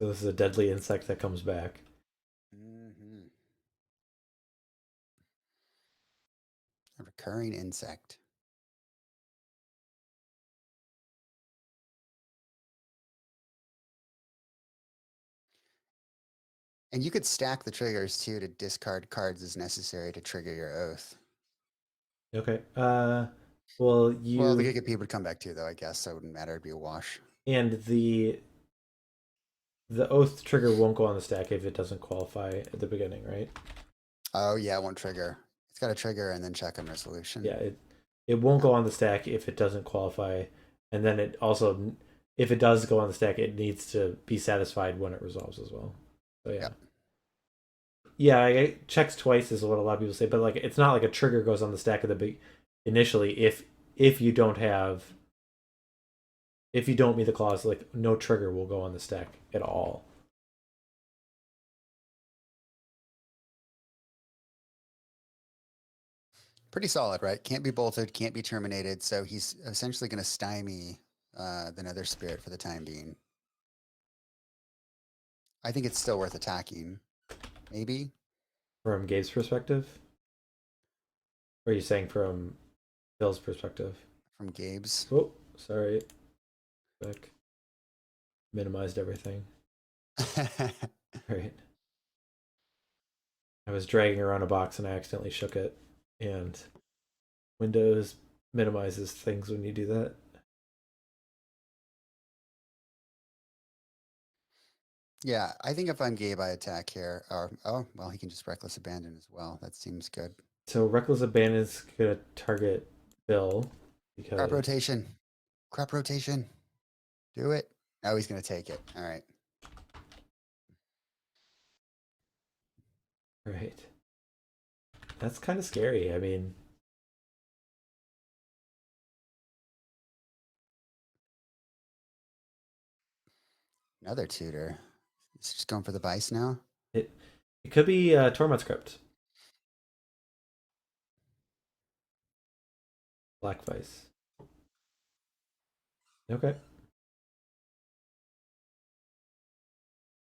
So this is a deadly insect that comes back. Mm-hmm. A recurring insect. And you could stack the triggers too to discard cards as necessary to trigger your oath. Okay. Well, Well, the you Gigapede would come back too, though, I guess, so it wouldn't matter. It'd be a wash. and the oath trigger won't go on the stack if it doesn't qualify at the beginning, right? Oh, yeah, it won't trigger. It's got a trigger and then check on resolution. Yeah, it won't go on the stack if it doesn't qualify, and then it also if it does go on the stack, it needs to be satisfied when it resolves as well. So yeah. Yep. Yeah, it checks twice is what a lot of people say, but like it's not like a trigger goes on the stack of the big initially if you don't have if you don't meet the clause, like no trigger will go on the stack at all. Pretty solid, right? Can't be bolted, can't be terminated. So he's essentially going to stymie the Nether Spirit for the time being. I think it's still worth attacking. Maybe. From Gabe's perspective? Or are you saying from Phil's perspective? From Gabe's. Oh, sorry. Back. Minimized everything. Right. I was dragging around a box and I accidentally shook it. And Windows minimizes things when you do that. Yeah, I think if I'm Gabe, I attack here. Or, oh, well, he can just reckless abandon as well. That seems good. So Reckless Abandon is going to target Phil Crop because. rotation. Crop rotation. Do it. Oh, he's going to take it. All right. Right. That's kind of scary. I mean, Another tutor. He's just going for the vice now. it it could be Torment Script. Black Vice. Okay.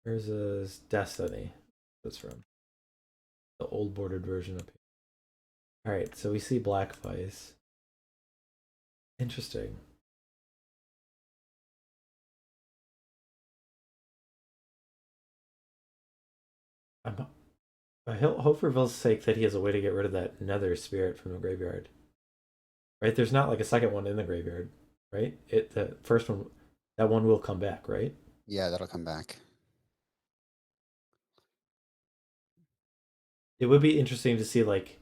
Here's a Destiny. That's from the old bordered version up here. All right, so we see Black Vice. Interesting. I'm, I hope for Phil's sake that he has a way to get rid of that Nether spirit from the graveyard. Right? There's not like a second one in the graveyard, right? The first one, that one will come back, right? Yeah, that'll come back. It would be interesting to see like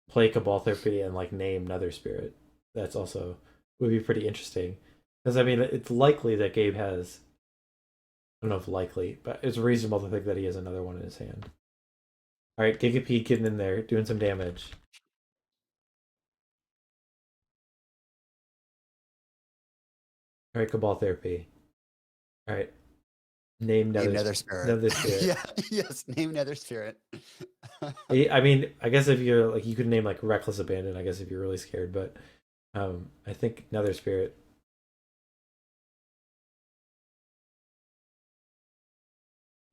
play Cabal Therapy and like name Nether Spirit. That's also would be pretty interesting because I mean it's likely that Gabe has. I don't know if likely, but it's reasonable to think that he has another one in his hand. All right, Gigapede getting in there, doing some damage. All right, Cabal Therapy. All right, name Name Nether Nether Spirit. Nether Spirit. Yeah, yes, name Nether Spirit. I mean, I guess if you're like you could name like Reckless Abandon. I guess if you're really scared, but I think Nether Spirit.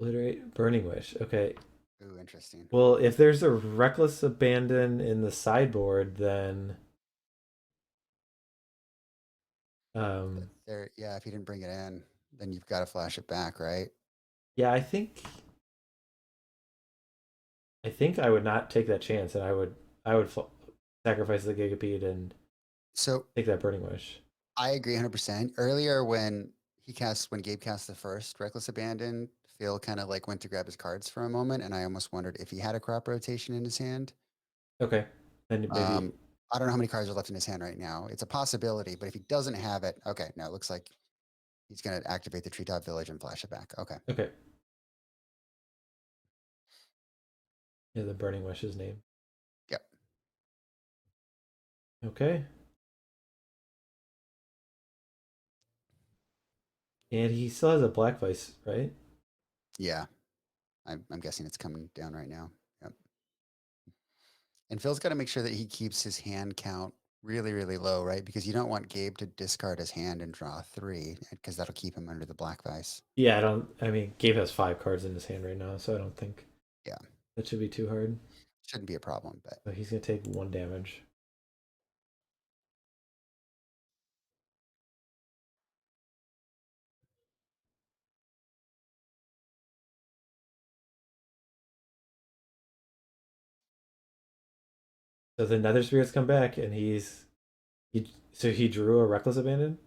Obliterate Burning Wish. Okay. Ooh, interesting. Well, if there's a Reckless Abandon in the sideboard, then um, There, yeah, if you didn't bring it in, then you've got to flash it back, right? yeah, I think I would not take that chance, and I would sacrifice the Gigapede and So take that Burning Wish. I agree 100%. Earlier, when Gabe cast the first Reckless Abandon, Phil kind of like went to grab his cards for a moment, and I almost wondered if he had a crop rotation in his hand. Okay, then maybe I don't know how many cards are left in his hand right now. It's a possibility, but if he doesn't have it, okay, no, it looks like he's going to activate the Treetop Village and flash it back. Okay. okay. Yeah, the Burning Wish is name. Yep. Okay, and he still has a Black Vice, right? Yeah. I'm guessing it's coming down right now. Yep. And Phil's got to make sure that he keeps his hand count really, really low, right? Because you don't want Gabe to discard his hand and draw three, because that'll keep him under the black vice. Yeah, I don't. I mean, Gabe has 5 cards in his hand right now, so I don't think Yeah, that should be too hard. shouldn't be a problem. But So he's gonna take 1 damage. So the Nether Spirits come back, and so he drew a Reckless Abandon.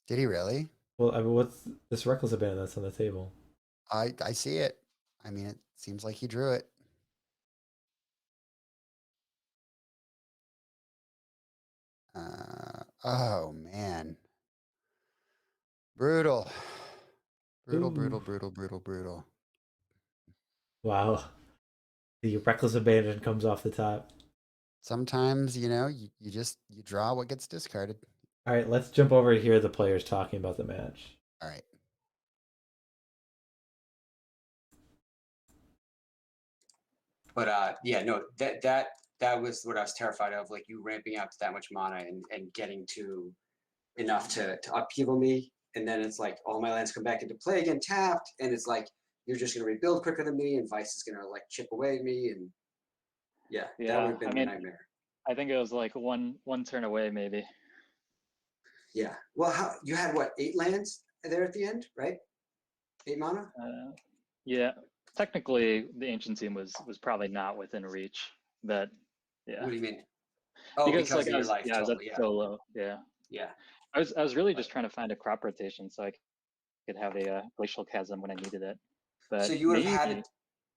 did he really? Well, I mean, what's this Reckless Abandon that's on the table? I see it. I mean, it seems like he drew it. Oh man, Brutal. Brutal, Ooh. brutal, brutal, brutal, brutal. Wow. The reckless abandon comes off the top. Sometimes, you draw what gets discarded. All right, let's jump over to hear the players talking about the match. All right. But yeah, no, that was what I was terrified of, like you ramping out to that much mana and getting to enough to upheaval me, and then it's like all my lands come back into play again tapped, and it's like you're just gonna rebuild quicker than me, and Vice is gonna like chip away at me, and yeah, that would have been the nightmare. I think it was like one turn away, maybe. Yeah. Well, how you had what 8 lands there at the end, right? 8 mana. Yeah. Technically, the ancient team was probably not within reach, but yeah. What do you mean? Oh, because like of your life. I was at Totally, yeah. so low. Yeah. Yeah. I was really just trying to find a crop rotation so I could have a glacial chasm when I needed it. But so you would have had it.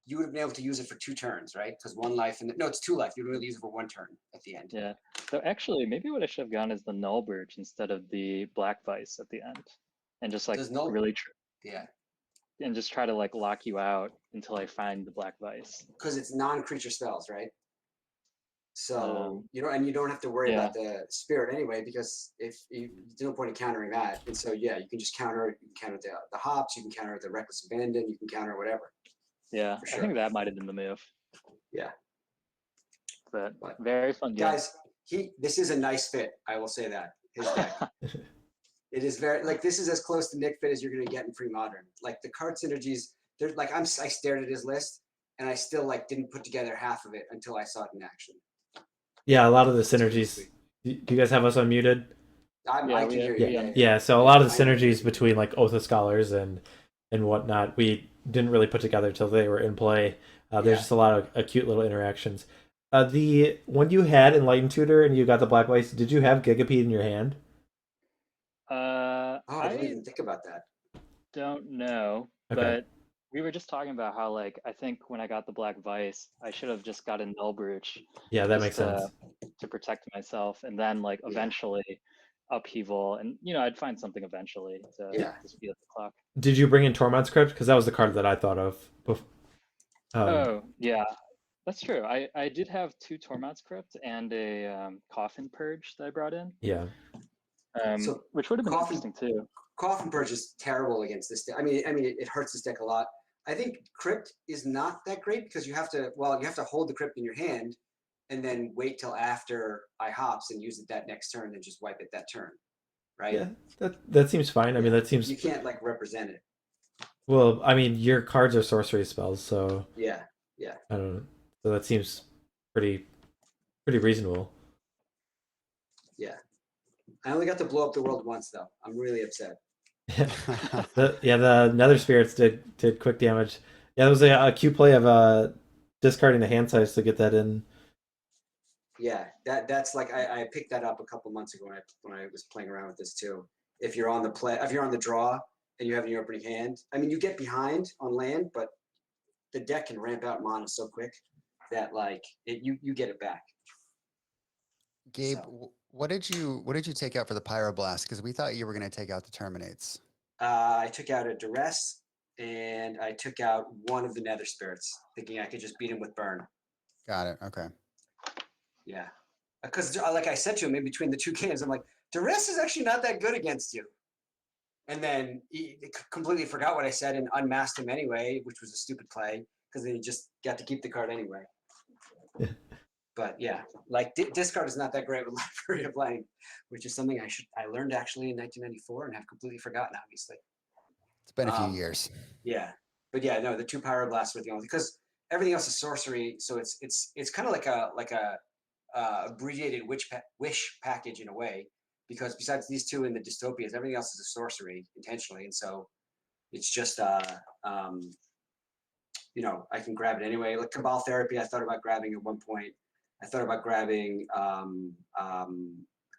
You would have been able to use it for 2 turns, right? Because 1 life and no, it's 2 life. You would really use it for 1 turn at the end. Yeah. So actually, maybe what I should have gone is the null birch instead of the black vice at the end, and just like really. Yeah. And just try to like lock you out until I find the black vice. Because it's non-creature spells, right? So you don't have to worry about the spirit anyway, because if there's no point in countering that, and so yeah, you can just counter. You can counter the hops. You can counter the reckless abandon. You can counter whatever. Yeah, sure. I think that might have been the move. Yeah, but very fun game. Guys, this is a nice fit. I will say that his deck. It is very this is as close to Nick fit as you're gonna get in Premodern. Like the card synergies, there's like I stared at his list and I still like didn't put together half of it until I saw it in action. Yeah, a lot of the synergies. Do you guys have us unmuted? I can hear you. Yeah, so a lot of the synergies between like Oath of Scholars and whatnot, we didn't really put together until they were in play. There's just a lot of cute little interactions. When you had Enlightened Tutor and you got the Black Vice, did you have Gigapede in your hand? I didn't even think about that. Don't know, but we were just talking about how like I think when I got the Black Vice, I should have just gotten Null Brooch. Yeah, that makes sense. To protect myself, and then like eventually upheaval, and I'd find something eventually to speed up the clock. Did you bring in Tormod's Crypt? Because that was the card that I thought of. Oh yeah, that's true. I did have 2 Tormod's Crypt and a Coffin Purge that I brought in. Yeah. Which would have been interesting too. Coffin Purge is terrible against this deck. I mean, it hurts this deck a lot. I think Crypt is not that great because you have to hold the Crypt in your hand, and then wait till after I hops and use it that next turn, and just wipe it that turn, right? Yeah, that seems fine. I mean, that seems you can't like represent it. Well, I mean, your cards are sorcery spells, so yeah. I don't know. So that seems pretty reasonable. Yeah. I only got to blow up the world once, though. I'm really upset. the Nether Spirits did quick damage. Yeah, there was a cute play of discarding the hand size to get that in. Yeah, that's like I picked that up a couple months ago when I was playing around with this too. If you're on the draw and you have your opening hand, I mean you get behind on land, but the deck can ramp out mana so quick that like you get it back. Gabe, what did you take out for the Pyroblast? Because we thought you were going to take out the Terminates. I took out a Duress and I took out one of the Nether Spirits, thinking I could just beat him with Burn. Got it. Okay. Yeah, because like I said to him in between the 2 games, I'm like, Duress is actually not that good against you. And then he completely forgot what I said and unmasked him anyway, which was a stupid play because then he just got to keep the card anyway. But yeah, like discard is not that great with Library of Light, which is something I learned actually in 1994 and have completely forgotten, obviously. It's been a few years. Yeah, but yeah, no, the 2 Pyroblasts were the only, because everything else is sorcery, so it's kind of like a abbreviated wish package in a way, because besides these 2 in the dystopias, everything else is a sorcery intentionally, and so it's just I can grab it anyway. Like Cabal Therapy, I thought about grabbing at one point. I thought about grabbing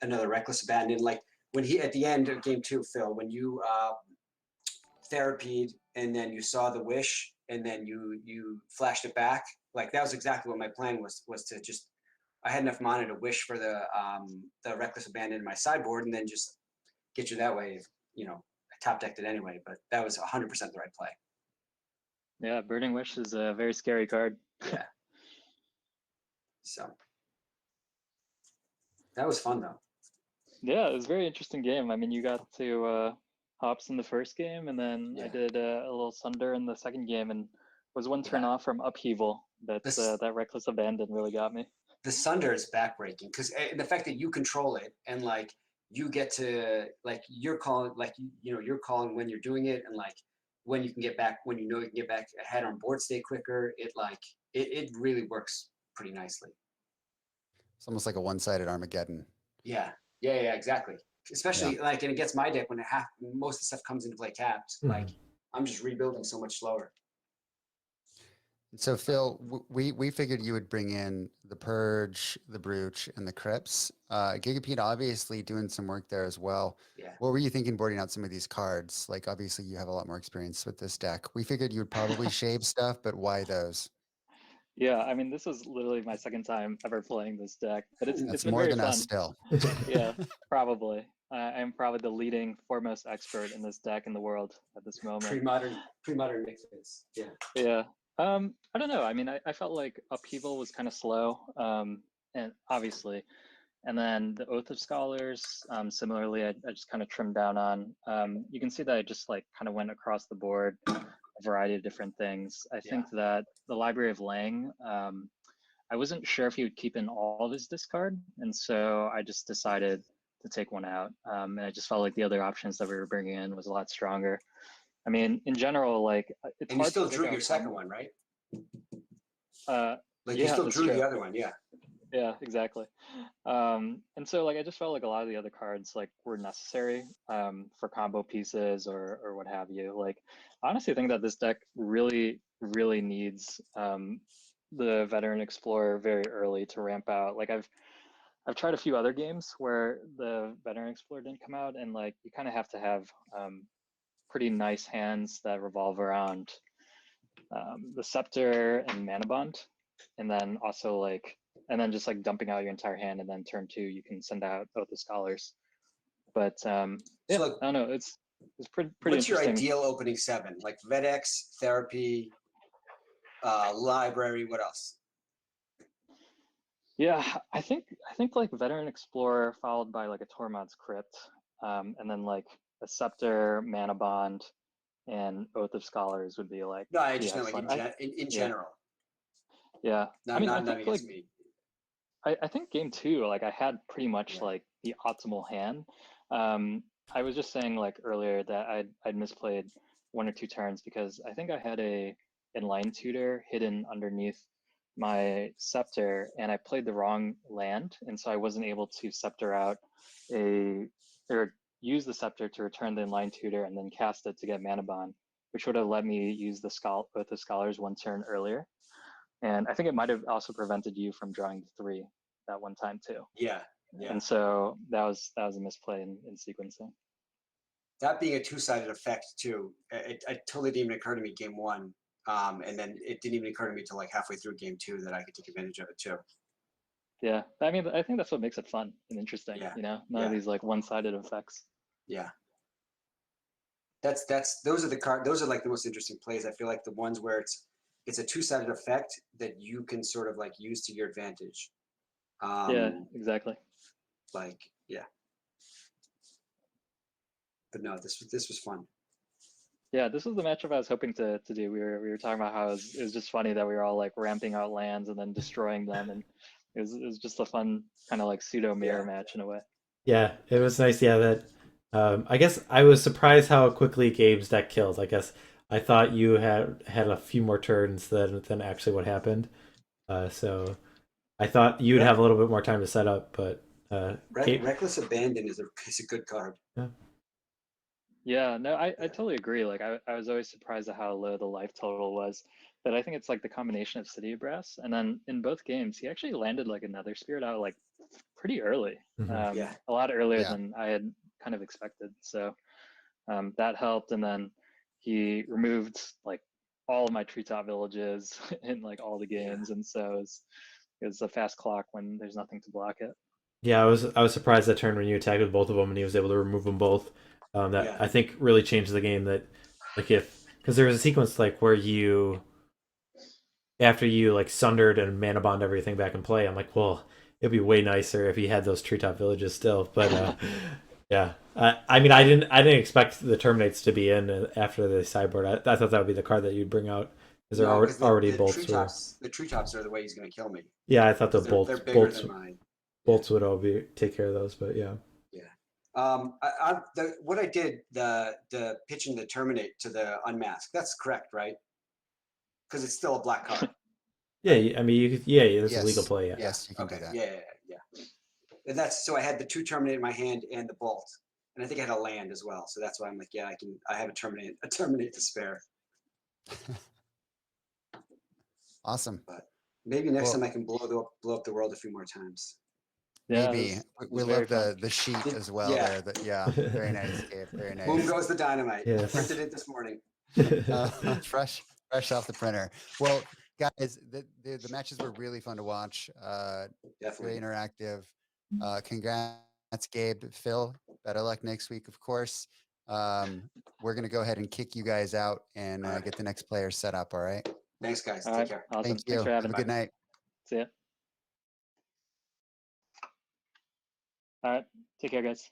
another Reckless Abandon. Like when he at the end of game 2, Phil, when you therapied and then you saw the wish and then you flashed it back. Like that was exactly what my plan was to just I had enough mana to wish for the Reckless Abandon in my sideboard and then just get you that way. top decked it anyway, but that was 100% the right play. Yeah, Burning Wish is a very scary card. Yeah. So that was fun though. Yeah, it was a very interesting game. I mean, you got to hops in the first game, and then I did a little Sunder in the second game, and was one turn off from Upheaval. That Reckless Abandon really got me. The Sunder is backbreaking because the fact that you control it and like you get to like you're calling like you're calling when you're doing it and like when you can get back when you can get back ahead on board state quicker. It really works pretty nicely. It's almost like a one-sided Armageddon. Yeah, exactly. Especially like, and it gets my deck when most of the stuff comes into play tapped. Like I'm just rebuilding so much slower. So Phil, we figured you would bring in the Purge, the Brooch, and the Crypts. Gigapede obviously doing some work there as well. Yeah. What were you thinking boarding out some of these cards? Like obviously you have a lot more experience with this deck. We figured you would probably shave stuff, but why those? Yeah, I mean, this is literally my second time ever playing this deck, but it's been more very than fun. us still. Yeah, probably. I'm probably the leading foremost expert in this deck in the world at this moment. Premodern mixes. Yeah. Yeah. I don't know. I mean, I felt like Upheaval was kind of slow, and obviously, and then the Oath of Scholars, similarly, I just kind of trimmed down on. You can see that I just like kind of went across the board, a variety of different things. I think that the Library of Lang, I wasn't sure if he would keep in all of his discard, and so I just decided to take one out. And I just felt like the other options that we were bringing in was a lot stronger. I mean, in general, like it's and hard you still to drew your second one, right? Like yeah, you still drew the other one, yeah. Yeah, exactly. And so like I just felt like a lot of the other cards like were necessary for combo pieces or what have you. Like honestly, I think that this deck really needs the Veteran Explorer very early to ramp out. Like I've tried a few other games where the Veteran Explorer didn't come out, and like you kind of have to have pretty nice hands that revolve around the Scepter and Mana Bond, and then also like, and then just like dumping out your entire hand, and then turn 2 you can send out Oath of Scholars. But yeah, so like, I don't know, it's pretty what's interesting. Your ideal opening 7? Like Vedex, Therapy, Library, what else? Yeah, I think like Veteran Explorer followed by like a Tormod's Crypt, and then like a Scepter, Mana Bond, and Oath of Scholars would be like. No, I just meant like in general. Yeah, not, I mean, not I think against like me. I think game 2, like I had pretty much like the optimal hand. I was just saying like earlier that I'd misplayed 1 or 2 turns because I think I had a inline tutor hidden underneath my Scepter, and I played the wrong land, and so I wasn't able to Scepter out or use the Scepter to return the inline tutor and then cast it to get Mana Bond, which would have let me use the Oath of Scholars 1 turn earlier. And I think it might have also prevented you from drawing 3 that one time too. Yeah. And so that was a misplay in sequencing. That being a 2-sided effect too, it totally didn't even occur to me game 1. And then it didn't even occur to me till like halfway through game 2 that I could take advantage of it too. Yeah, I mean, I think that's what makes it fun and interesting. Yeah. You know, none of these like one-sided effects. Yeah. Those are like the most interesting plays. I feel like the ones where it's a 2-sided effect that you can sort of like use to your advantage. Yeah, exactly. Like, yeah. But no, this was fun. Yeah, this was the matchup I was hoping to do. We were talking about how it was just funny that we were all like ramping out lands and then destroying them, and it was just a fun kind of like pseudo mirror match in a way. Yeah, it was nice. Yeah, that I guess I was surprised how quickly Gabe's deck kills. I guess I thought you had a few more turns than actually what happened. So I thought you'd have a little bit more time to set up, but Reckless Abandon is a good card. Yeah, no, I totally agree. Like I was always surprised at how low the life total was, but I think it's like the combination of City of Brass, and then in both games he actually landed like another Spirit out like pretty early, a lot earlier than I had kind of expected. So that helped, and then he removed like all of my treetop villages in like all the games, and so it was a fast clock when there's nothing to block it. Yeah, I was surprised that turn when you attacked with both of them and he was able to remove them both. that Yeah. I think really changed the game. That like because there was a sequence like where you after you like sundered and mana bond everything back in play. I'm like, well, it'd be way nicer if he had those treetop villages still. But yeah, I mean, I didn't expect the Terminates to be in after the sideboard. I thought that would be the card that you'd bring out because they're No, because already the bolts were. treetops are the way he's gonna kill me. Yeah, I thought the 'Cause they're bigger bolts than mine. bolts would all be take care of those, but yeah. Yeah. What I did, the pitching the terminate to the unmask, that's correct, right? Because it's still a black card. Yeah, I mean, you could, yeah, it's a legal Yes. play. Yeah. Yes, you can Okay. do that. Yeah. And that's so I had the 2 terminate in my hand and the bolt, and I think I had a land as well. So that's why I'm like, yeah, I have a terminate to spare. Awesome. But maybe next Well- time I can blow up the world a few more times. Yeah, Maybe. We very love fun. the sheet as well Yeah. there. Yeah, very nice, Gabe. Very Boom nice. goes the dynamite. Yes. Printed it this morning. Fresh off the printer. Well, guys, the matches were really fun to watch. Very Definitely. interactive. Congrats, Gabe, Phil. Better luck next week, of course. We're gonna go ahead and kick you guys out and All right. get the next player set up. All right. Thanks, guys. All Take right, care. awesome. Thank you. Thanks for Have having a me. good night. See ya. All right, take care, guys.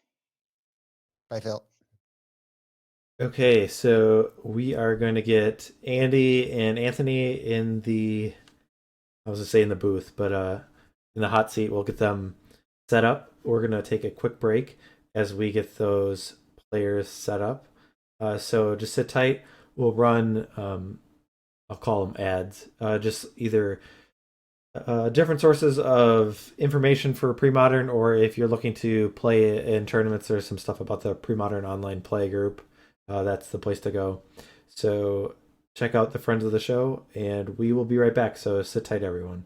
Bye, Phil. Okay, so we are going to get Andy and Anthony in the, I was going to say in the booth, but in the hot seat. We'll get them set up. We're going to take a quick break as we get those players set up. So just sit tight. We'll run, I'll call them ads, just either different sources of information for Premodern, or if you're looking to play in tournaments, there's some stuff about the Premodern online play group. That's the place to go. So check out the friends of the show, and we will be right back. So sit tight, everyone.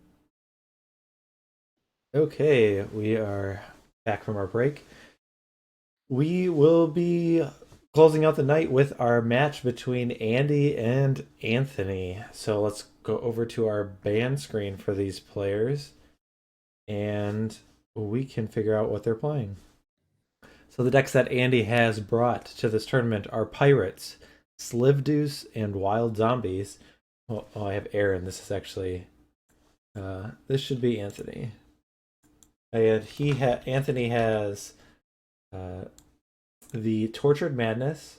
Okay, we are back from our break. We will be closing out the night with our match between Andy and Anthony. So let's go over to our band screen for these players, and we can figure out what they're playing. So the decks that Andy has brought to this tournament are Pirates, Slivdeuce, and Wild Zombies. Oh, I have Aaron. This is actually this should be Anthony. And Anthony has the Tortured Madness,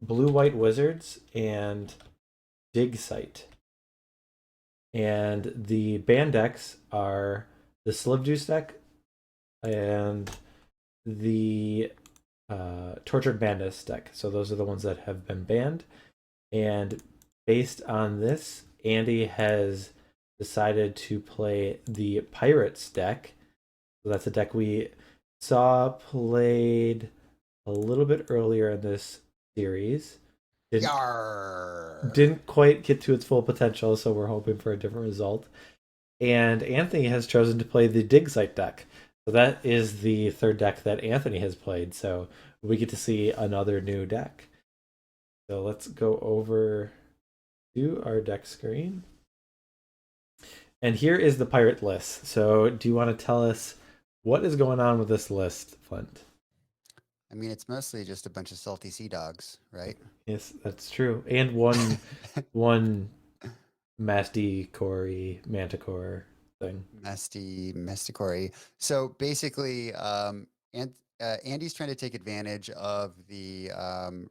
Blue-White Wizards, and Dig Site. And the banned decks are the Slivdeuce deck and the Tortured Madness deck. So those are the ones that have been banned. And based on this, Andy has decided to play the Pirates deck. So that's a deck we saw played a little bit earlier in this series. Didn't quite get to its full potential, so we're hoping for a different result. And Anthony has chosen to play the Dig Site deck. So that is the third deck that Anthony has played. So we get to see another new deck. So let's go over to our deck screen. And here is the pirate list. So do you want to tell us what is going on with this list, Flint? I mean, it's mostly just a bunch of salty sea dogs, right? Yes, that's true. And one Masticore Manticore thing. Masticore. So basically, Andy's trying to take advantage of the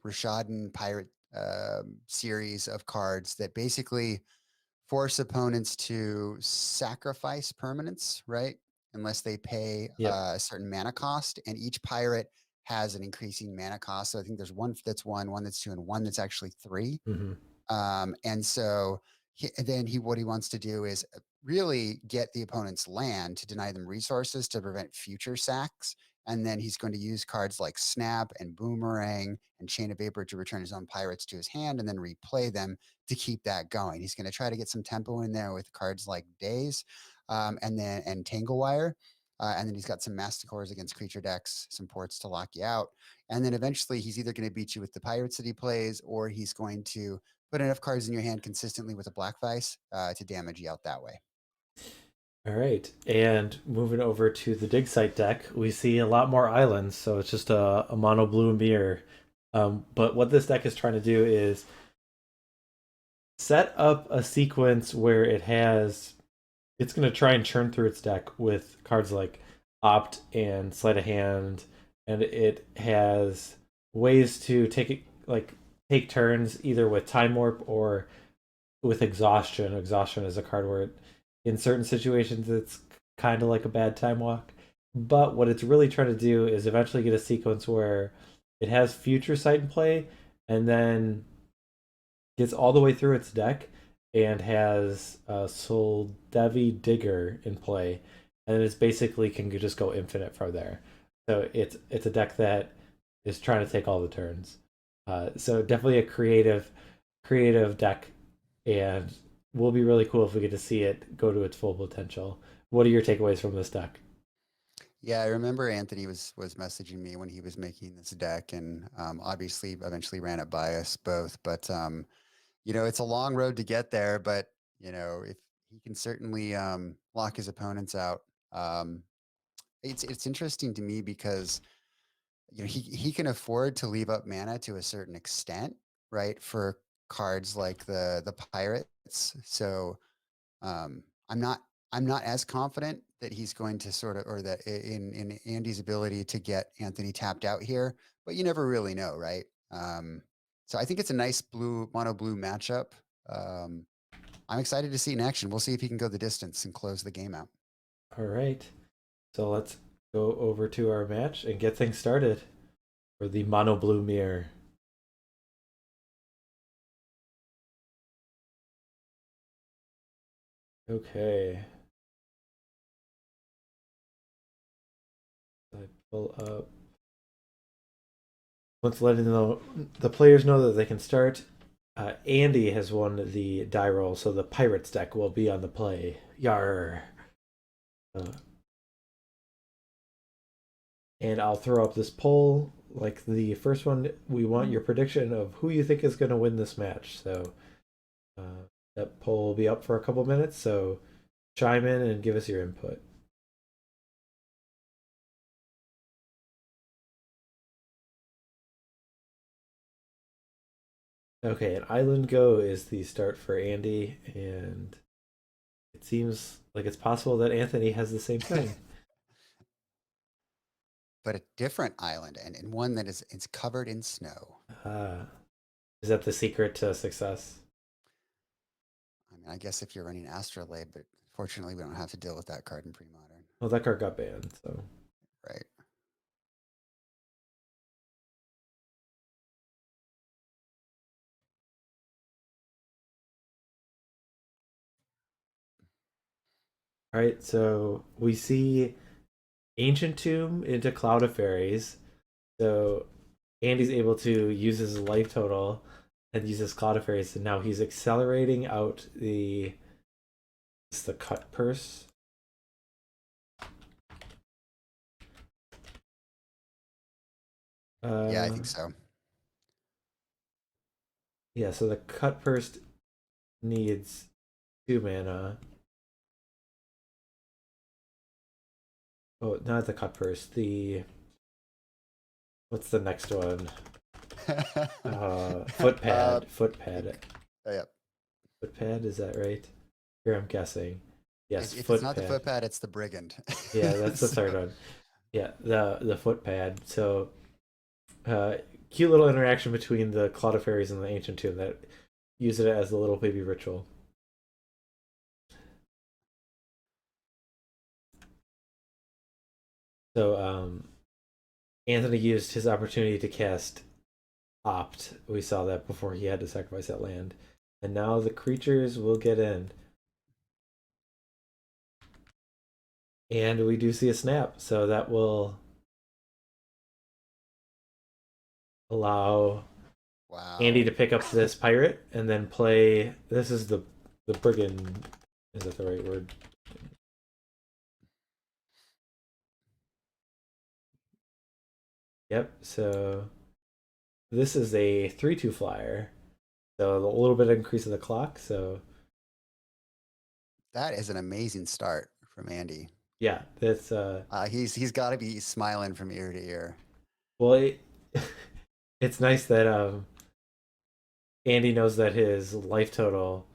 Rishadan Pirate series of cards that basically force opponents to sacrifice permanents, right? Unless they pay Yep. a certain mana cost, and each pirate has an increasing mana cost. So I think there's one that's one that's two, and one that's actually three. Mm-hmm. And so what he wants to do is really get the opponent's land to deny them resources to prevent future sacks. And then he's going to use cards like Snap and Boomerang and Chain of Vapor to return his own pirates to his hand and then replay them to keep that going. He's going to try to get some tempo in there with cards like Daze and Tanglewire. And then he's got some Masticores against creature decks, some ports to lock you out. And then eventually he's either going to beat you with the pirates that he plays, or he's going to put enough cards in your hand consistently with a Black Vice to damage you out that way. All right, and moving over to the Dig Site deck, we see a lot more islands. So it's just a mono blue mirror But what this deck is trying to do is set up a sequence where it's going to try and churn through its deck with cards like Opt and Sleight of Hand, and it has ways to take turns either with Time Warp or with Exhaustion. Exhaustion is a card where in certain situations it's kind of like a bad time walk. But what it's really trying to do is eventually get a sequence where it has Future Sight in play, and then gets all the way through its deck and has Soul Devi Digger in play, and it's basically can just go infinite from there. So it's a deck that is trying to take all the turns. So definitely a creative deck, and will be really cool if we get to see it go to its full potential. What are your takeaways from this deck? Yeah, I remember Anthony was messaging me when he was making this deck, and obviously eventually ran it by us both. But it's a long road to get there. But if he can certainly lock his opponents out, um, it's interesting to me because he can afford to leave up mana to a certain extent, right? For cards like the pirates. So um, I'm not I'm not as confident that he's going to sort of, or that in Andy's ability to get Anthony tapped out here, but you never really know, right? So I think it's a nice mono blue matchup. Um, I'm excited to see it in action. We'll see if he can go the distance and close the game out. All right, so let's go over to our match and get things started for the mono blue mirror. Okay. I pull up. Let's let the players know that they can start. Andy has won the die roll, so the Pirates deck will be on the play. Yar. And I'll throw up this poll. Like the first one, we want your prediction of who you think is going to win this match. So that poll will be up for a couple minutes. So chime in and give us your input. Okay, and Island Go is the start for Andy, and it seems like it's possible that Anthony has the same thing. But a different island, and one that is it's covered in snow. Uh, is that the secret to success? I mean, I guess if you're running Astrolabe, but fortunately we don't have to deal with that card in pre-modern. Well, that card got banned, so. Right. All right, so we see Ancient Tomb into Cloud of Fairies. So Andy's able to use his life total and use his Cloud of Fairies, and now he's accelerating out the cut purse. Yeah, I think so. Yeah, so the cut purse needs 2 mana. Oh, not the cut purse. What's the next one? Footpad. Footpad. Yep. Footpad, is that right? Here I'm guessing. Yes, If it's not the footpad, it's the brigand. Yeah, that's the third one. Yeah, the footpad. So, cute little interaction between the Cloud of Fairies and the Ancient Tomb that use it as a little baby ritual. So, Anthony used his opportunity to cast Opt. We saw that before he had to sacrifice that land. And now the creatures will get in. And we do see a snap, so that will allow Andy to pick up this pirate and then play. This is the brigand. Is that the right word? Yep. So this is a 3/2 flyer. So a little bit of increase of the clock. So that is an amazing start from Andy. Yeah, that's he's got to be smiling from ear to ear. Well, it's nice that Andy knows that his life total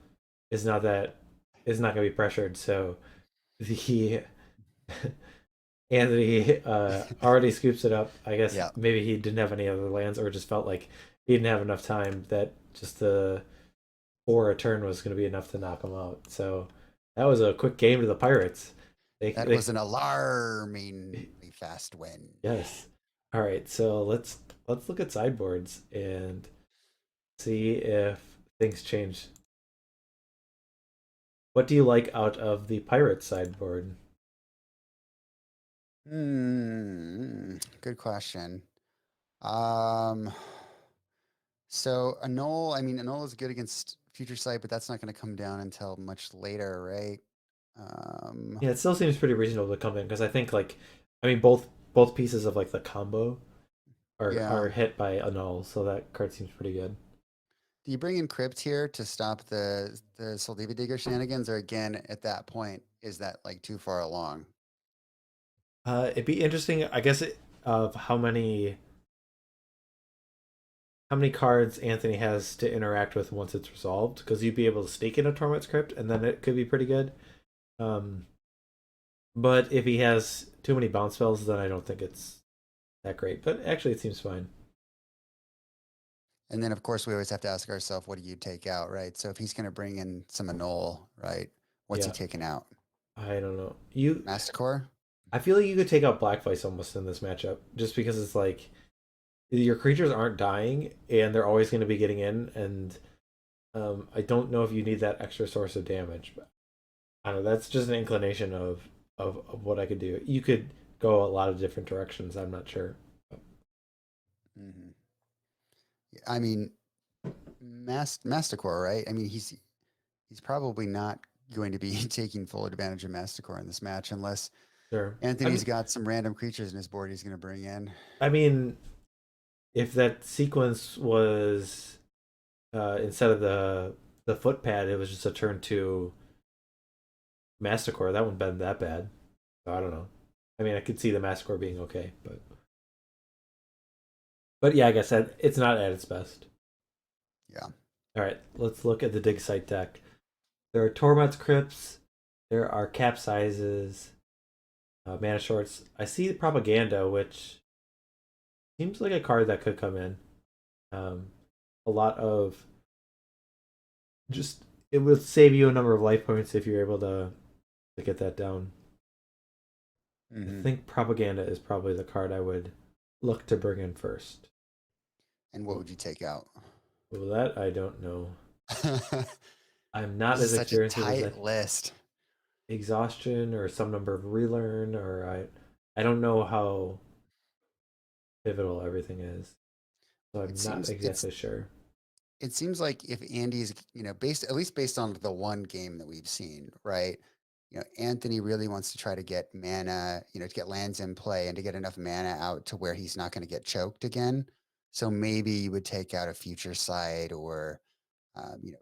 is not that is not going to be pressured. So the Anthony already scoops it up. I guess Yeah, maybe he didn't have any other lands, or just felt like he didn't have enough time. That just the 4 a turn was going to be enough to knock him out. So that was a quick game to the Pirates. that They was an alarmingly fast win. yes. All right, so let's look at sideboards and see if things change. What do you like out of the Pirates sideboard? Good question. Um, so Anole is good against Future Sight, but that's not going to come down until much later, right? Um, Yeah, it still seems pretty reasonable to come in because I think like, I mean both pieces of like the combo yeah. are hit by a null, so that card seems pretty good. Do you bring in Crypt here to stop the Soldiva Digger shenanigans, or again at that point is that like too far along? It'd be interesting, I guess, of how many cards Anthony has to interact with once it's resolved, because you'd be able to stake in a Torment Script, and then it could be pretty good. Um, but if he has too many bounce spells, then I don't think it's that great. But actually, it seems fine. And then of course we always have to ask ourselves, what do you take out, right? So if he's going to bring in some Anole, right? What's he Yeah, taking out? I don't know. You, Masticore? I feel like you could take out Black Vice almost in this matchup, just because it's like your creatures aren't dying and they're always going to be getting in, and I don't know if you need that extra source of damage. But I don't know. That's just an inclination of what I could do. You could go a lot of different directions. I'm not sure. Hmm. I mean, Masticore, right? I mean, he's probably not going to be taking full advantage of Masticore in this match unless Sure. Anthony's got some random creatures in his board he's going to bring in. I mean, if that sequence was instead of the footpad, it was just a turn to Masticore, that wouldn't been that bad. So I don't know. I mean, I could see the Masticore being okay, but yeah, I guess that it's not at its best. Yeah. All right, let's look at the dig site deck. There are Tormod's Crypts. There are Capsizes, Mana Shorts. I see Propaganda, which seems like a card that could come in. A lot of just it would save you a number of life points if you're able to get that down. I Hmm. think Propaganda is probably the card I would look to bring in first. And what would you take out? Well, that I don't know. This I'm not is as such a experienced as tight list. Exhaustion or some number of relearn, or I don't know how pivotal everything is, so It I'm not seems it's exactly sure. it seems like if Andy's, based at least based on the one game that we've seen, right? Anthony really wants to try to get mana, to get lands in play and to get enough mana out to where he's not going to get choked again. So maybe you would take out a future sight or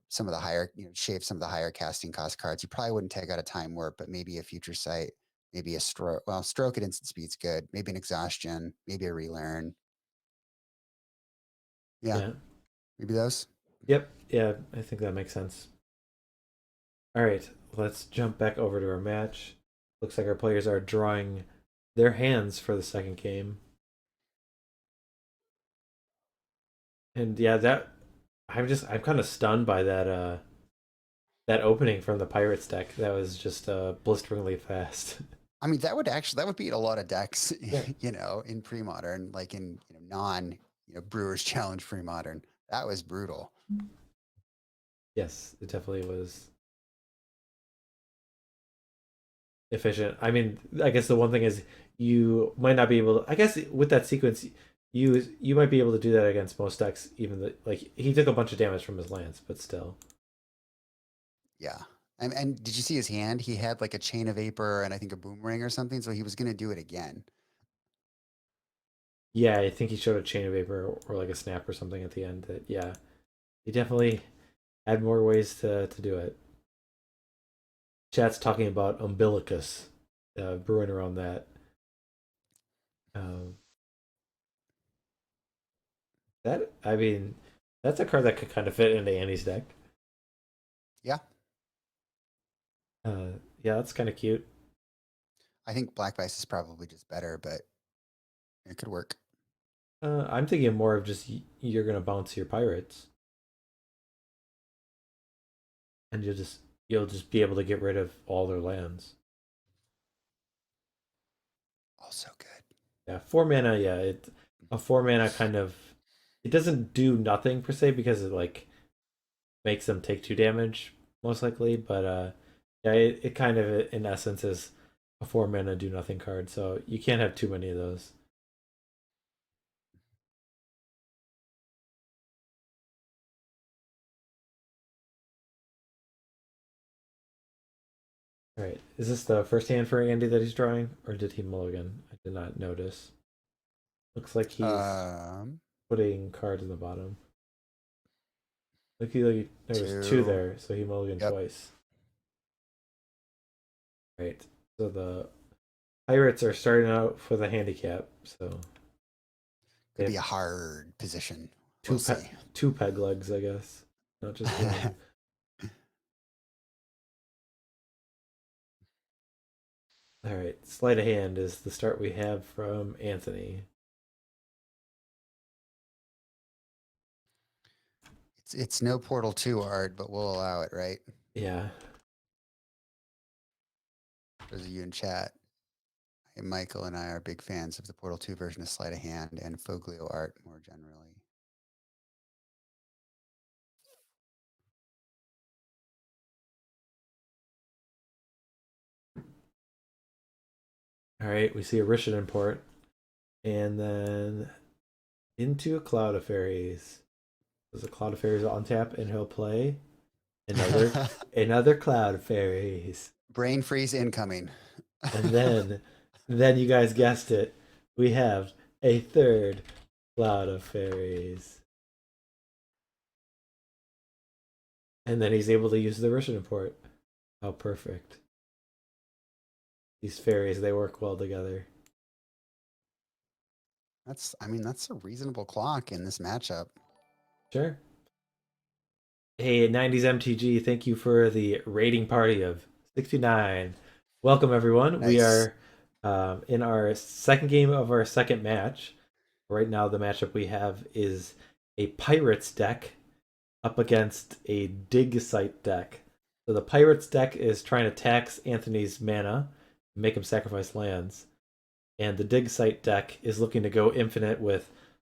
some of the higher, shave some of the higher casting cost cards. You probably wouldn't take out a time warp, but maybe a future sight, maybe a stroke. Well, stroke at instant speed's good. Maybe an exhaustion, maybe a relearn. Yeah, Yeah. maybe those. Yep. Yeah, I think that makes sense. All right, let's jump back over to our match. Looks like our players are drawing their hands for the second game. And yeah, that I'm kind of stunned by that opening from the Pirates deck. That was just blisteringly fast. I mean, that would beat a lot of decks, Yeah. in pre-modern, like in non, Brewers Challenge pre-modern. That was brutal. Yes, it definitely was efficient. I mean, I guess the one thing is you might not be able to, I guess with that sequence you might be able to do that against most decks, even like he took a bunch of damage from his lance, but still. Yeah. And did you see his hand? He had like a chain of vapor and I think a boomerang or something. So he was going to do it again. Yeah, I think he showed a chain of vapor or like a snap or something at the end. That yeah, he definitely had more ways to do it. Chat's talking about umbilicus, brewing around that. Um, That I mean, that's a card that could kind of fit into Andy's deck. Yeah. Yeah, that's kind of cute. I think Black Vice is probably just better, but it could work. I'm thinking more of just you're gonna bounce your pirates, and you'll just be able to get rid of all their lands. Also good. Yeah, 4 mana. Yeah, a 4 mana kind of it doesn't do nothing per se because it like makes them take 2 damage most likely, but yeah, it kind of in essence is a 4 mana do nothing card, so you can't have too many of those. All right, is this the first hand for Andy that he's drawing, or did he mulligan? I did not notice. Looks like he's putting cards in the bottom. Look, there was 2 there, so he mulliganed twice. Right, so the Pirates are starting out with a handicap, so could be a hard position. Two two peg legs, I guess, not just one. All right, sleight of hand is the start we have from Anthony. It's no Portal 2 art, but we'll allow it, right? Yeah. Those of you in chat, Michael and I are big fans of the Portal 2 version of sleight of hand and Foglio art more generally. All right, we see a Rishan import, and then into a Cloud of Fairies. There's a Cloud of Fairies on tap, and he'll play another Cloud of Fairies. Brain freeze incoming. And then you guys guessed it, we have a third Cloud of Fairies. And then he's able to use the Rishan import. How perfect. These fairies, they work well together. That's a reasonable clock in this matchup. Sure. Hey, 90s MTG, thank you for the rating party of 69. Welcome, everyone. Nice. We are in our second game of our second match. Right now, the matchup we have is a Pirates deck up against a Dig Site deck. So the Pirates deck is trying to tax Anthony's mana, make him sacrifice lands. And the Dig Site deck is looking to go infinite with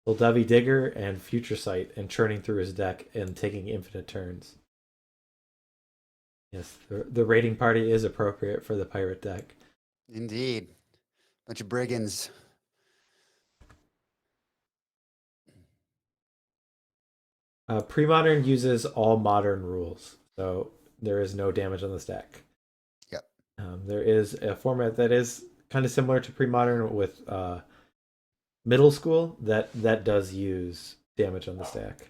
Uldavi Digger and Future Sight and churning through his deck and taking infinite turns. Yes, the rating party is appropriate for the pirate deck. Indeed. Bunch of brigands. Premodern uses all modern rules, so there is no damage on this deck. Yep. There is a format that is kind of similar to Premodern with middle school that does use damage on the stack.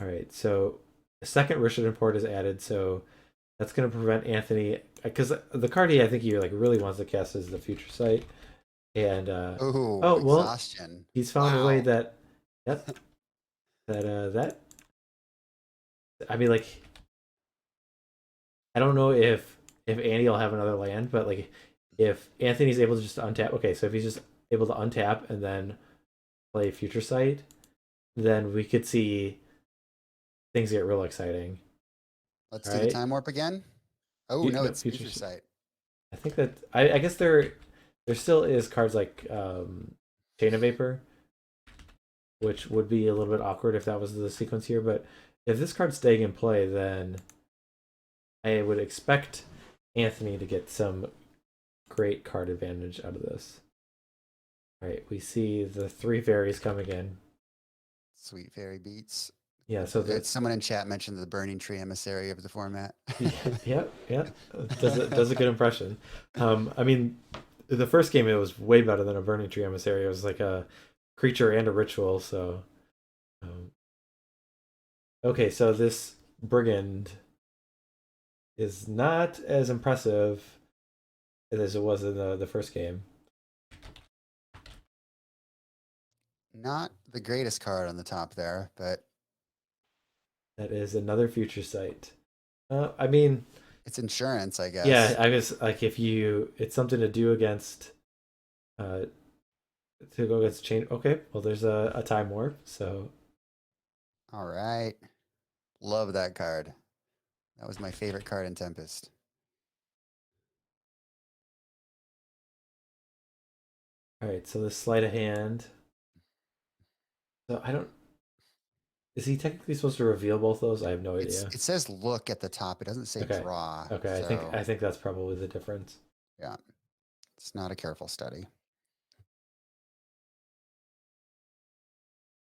All right, so the second Rishan import is added, so that's going to prevent Anthony, because the card I think he like really wants to cast is the Future Sight, and exhaustion. He's found a way that I mean, like, I don't know if Andy will have another land, but like if Anthony's able to just untap, okay, so if he's just able to untap and then play Future Sight, then we could see things get real exciting. Let's do the time warp again. Oh no, it's Future Sight. I think that I guess there still is cards like Chain of Vapor, which would be a little bit awkward if that was the sequence here. But if this card's staying in play, then I would expect Anthony to get some great card advantage out of this. All right, we see the 3 fairies coming in. Sweet fairy beats. Yeah, so someone in chat mentioned the Burning Tree emissary of the format. yeah. Does a good impression. I mean, the first game it was way better than a Burning Tree emissary. It was like a creature and a ritual. So, okay, so this brigand is not as impressive as it was in the first game. Not the greatest card on the top there, but That is another future sight. I mean, it's insurance, I yeah, guess. I guess like if you, it's something to do against, uh, to go against change. Okay, well, there's a time warp, so All right. Love that card. That was my favorite card in Tempest. all right. So the sleight of hand. So I don't. Is he technically supposed to reveal both those? I have no idea. It says look at the top. It doesn't say Okay. draw. Okay, So I think that's probably the difference. yeah, it's not a careful study.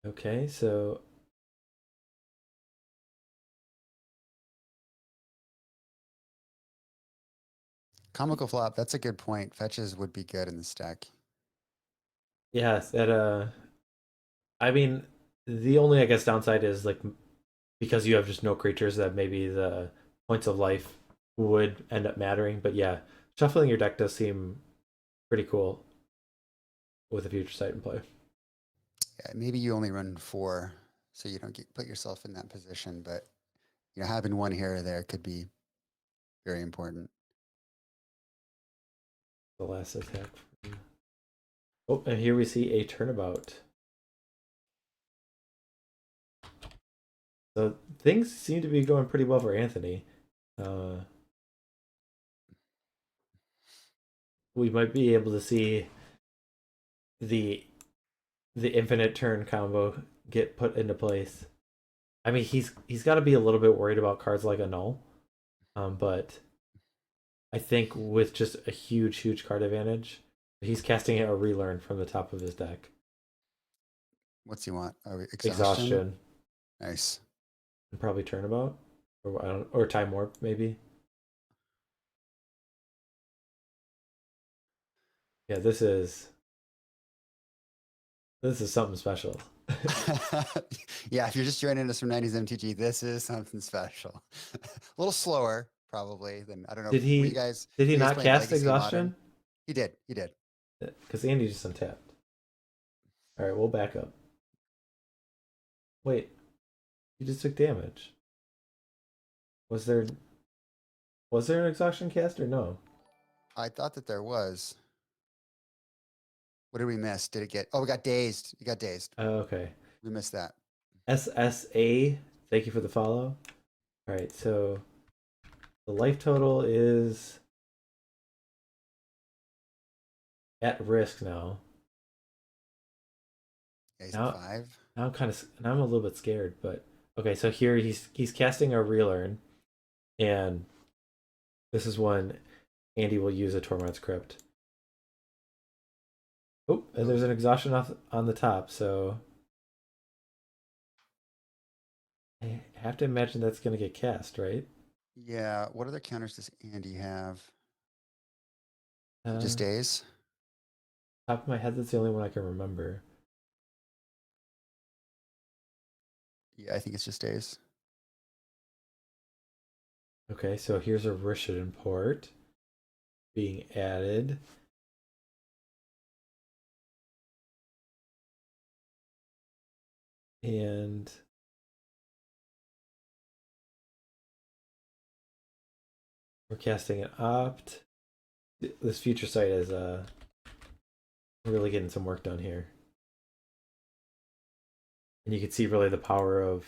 Okay, so Comical flop. That's a good point. Fetches would be good in this deck. yeah, that I mean, the only I guess downside is like because you have just no creatures that maybe the points of life would end up mattering. But yeah, shuffling your deck does seem pretty cool with a future sight in play. Yeah, maybe you only run 4, so you don't put yourself in that position. But you know, having one here or there could be very important. The last attack. Oh, and here we see a turnabout. So things seem to be going pretty well for Anthony. We might be able to see the infinite turn combo get put into place. I mean, he's got to be a little bit worried about cards like a null, but I think with just a huge card advantage, he's casting a relearn from the top of his deck. What's he want? Oh, Exhaustion. Nice. And probably turnabout, or I don't, or time warp maybe. Yeah, this is something special. Yeah, if you're just joining us from 90s MTG, this is something special. A little slower, probably, than I don't know. Did Were you he guys? did he were you guys not playing cast Legacy exhaustion? Modern? He did. He did. Because Andy just untapped. All right, we'll back up. Wait, he just took damage. Was there an exhaustion cast or no? I thought that there was. What did we miss? Did it get? Oh, we got dazed. You got dazed. Okay. We missed that. SSA, thank you for the follow. All right, so the life total is at risk now. Yeah, he's Now, at 5. now I'm a little bit scared, but okay. So here he's casting a relearn, and this is when Andy will use a Torment's Crypt. Oh, and there's an exhaustion off on the top, so I have to imagine that's gonna get cast, right? Yeah. What other counters does Andy have? Just daze. Top of my head, that's the only one I can remember. Yeah, I think it's just daze. Okay, so here's a Rishadan port being added. And we're casting an opt. This future sight is really getting some work done here. And you can see really the power of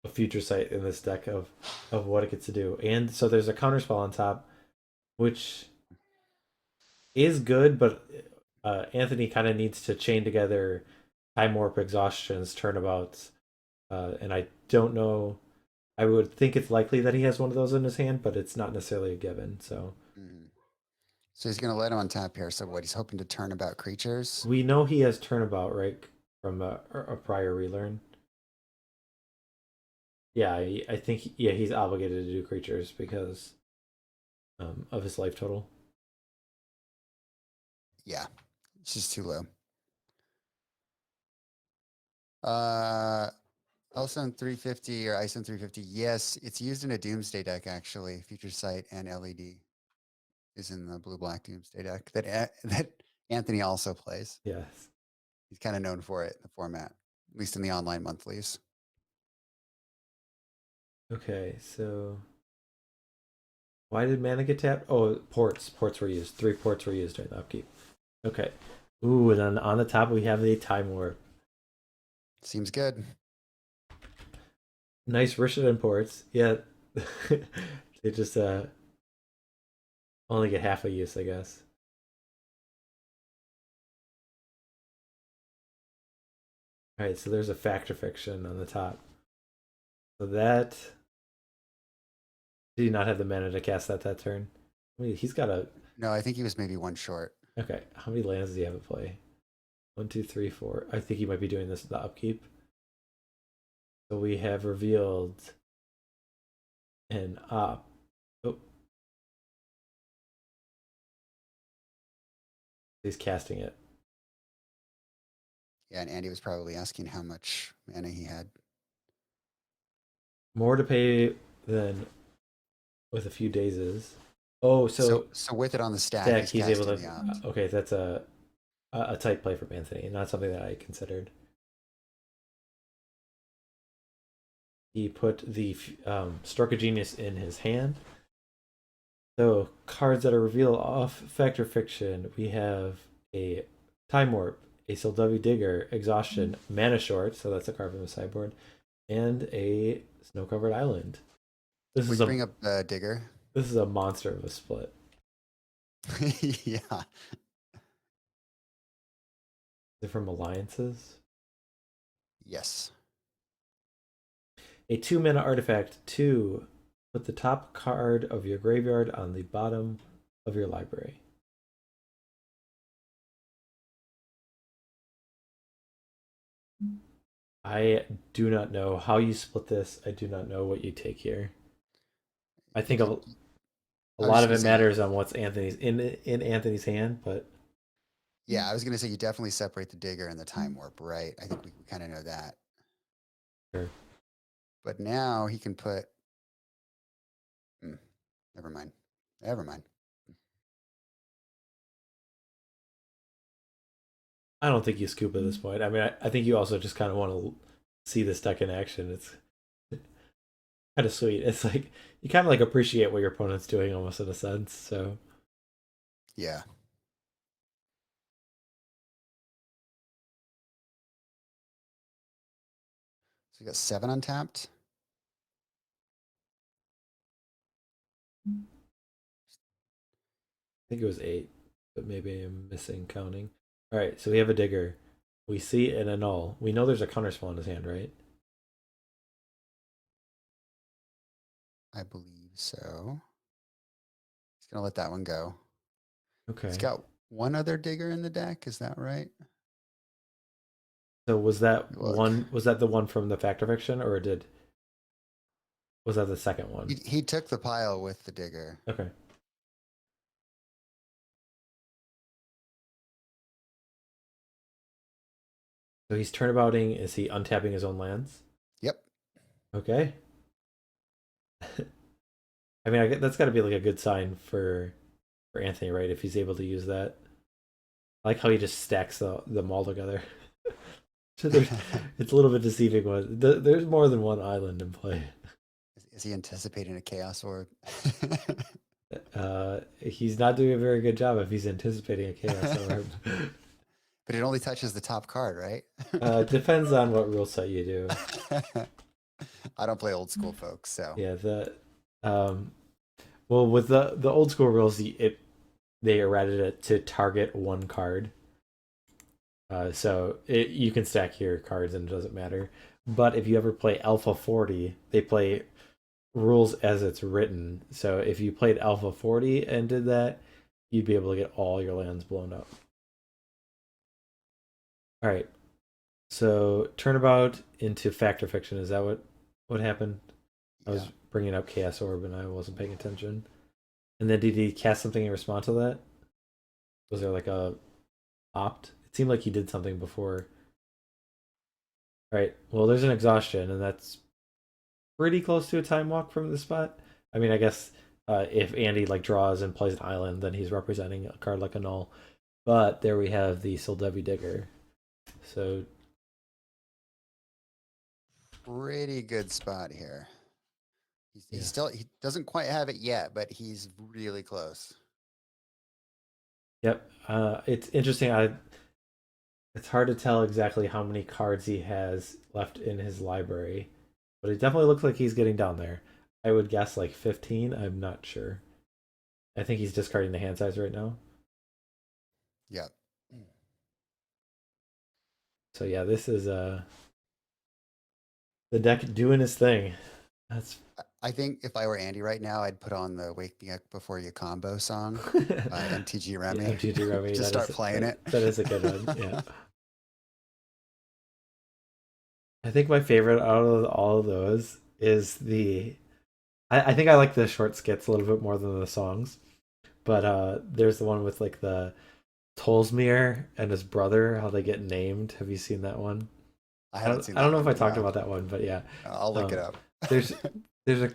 a future sight in this deck of what it gets to do. And so there's a counterspell on top, which is good, but Anthony kind of needs to chain together time warp, exhaustions, turnabouts, and I don't know. I would think it's likely that he has one of those in his hand, but it's not necessarily a given. So So he's going to let him on tap here. So what? He's hoping to turn about creatures. we know he has turnabout, right, from a prior relearn. Yeah, I think he's obligated to do creatures because of his life total. Yeah, it's just too low. Also 350 or ISO 350. Yes, it's used in a Doomsday deck actually. Future Sight and LED is in the blue black Doomsday deck that that Anthony also plays. Yes. He's kind of known for it, the format, at least in the online monthlies. Okay, so why did mana get tapped? Oh, ports. Ports were used. 3 ports were used during the upkeep. Okay. Ooh, and then on the top we have the Time Warp. Seems good. Nice Rishadan ports. Yeah. They just only get half a use, I guess. Alright, so there's a Fact or Fiction on the top. So that... Did he not have the mana to cast that turn? I mean, he's got a... No, I think he was maybe 1 short. Okay, how many lands does he have at play? 1, 2, 3, 4. I think he might be doing this with the upkeep. So we have revealed an op. Oh. He's casting it. Yeah, and Andy was probably asking how much mana he had. More to pay than with a few dazes. Oh, so with it on the stack, Stack, he's able casting to. the opt. Okay, that's a tight play from Anthony. Not something that I considered. He put the Stroke of Genius in his hand. So cards that are revealed off Fact or Fiction, we have a Time Warp, a Soldavi Digger, Exhaustion, Mana Short, so that's a card from the sideboard, and a Snow Covered Island. This We is a bring up Digger. this is a monster of a split. Yeah. Is it from Alliances? Yes. A 2-mana artifact, 2. Put the top card of your graveyard on the bottom of your library. I do not know how you split this. I do not know what you take here. I think a lot of it matters on what's Anthony's in Anthony's hand, but yeah, I was gonna say you definitely separate the Digger and the Time Warp, right? I think we kind of know that. Sure. But now he can put. Never mind. Never mind. I don't think you scoop at this point. I mean, I think you also just kind of want to see this deck in action. It's kind of sweet. It's like you kind of like appreciate what your opponent's doing almost in a sense. So Yeah. So we got 7 untapped. I think it was 8, but maybe I'm missing counting. All right, so we have a Digger. We see an annul. We know there's a counterspell in his hand, right? I believe so. He's gonna let that one go. Okay. He's got one other Digger in the deck. Is that right? So was that Look. one? Was that the one from the Fact or Fiction, or was that the second one? He took the pile with the Digger. Okay. So he's turnabouting. Is he untapping his own lands? Yep. Okay. I mean, that's got to be like a good sign for Anthony, right? If he's able to use that. I like how he just stacks them all together. So it's a little bit deceiving. There's more than one island in play. Is he anticipating a Chaos Orb? He's not doing a very good job if he's anticipating a Chaos Orb. But it only touches the top card, right? Depends on what rule set you do. I don't play old school, folks. So Yeah, well, with the old school rules, they errated it to target one card. So you can stack your cards and it doesn't matter. But if you ever play Alpha 40, they play rules as it's written. So if you played Alpha 40 and did that, you'd be able to get all your lands blown up. All right. So turnabout into Fact or Fiction. Is that what happened? yeah. I was bringing up Chaos Orb and I wasn't paying attention. And then did he cast something in response to that? Was there like a opt? It seemed like he did something before. All right. Well, there's an exhaustion, and that's pretty close to a time walk from the spot. I mean, I guess if Andy like draws and plays an island, then he's representing a card like a null. But there we have the Soldavi Digger. So Pretty good spot here. Yeah. He doesn't quite have it yet, but he's really close. yep. It's interesting. It's hard to tell exactly how many cards he has left in his library, but it definitely looks like he's getting down there. I would guess like 15. I'm not sure. I think he's discarding the hand size right now. Yeah. So yeah, this is the deck doing his thing. That's I think if I were Andy right now, I'd put on the "Wake Me Up Before You" combo song by MTG Remy. MTG Remy. Just start playing it. That is a good one. Yeah. I think my favorite out of all of those is the. I think I like the short skits a little bit more than the songs, but there's the one with like the Tolsmere and his brother, how they get named. Have you seen that one? I haven't seen. I don't know if I one, talked no. about that one, but yeah. I'll look it up. there's a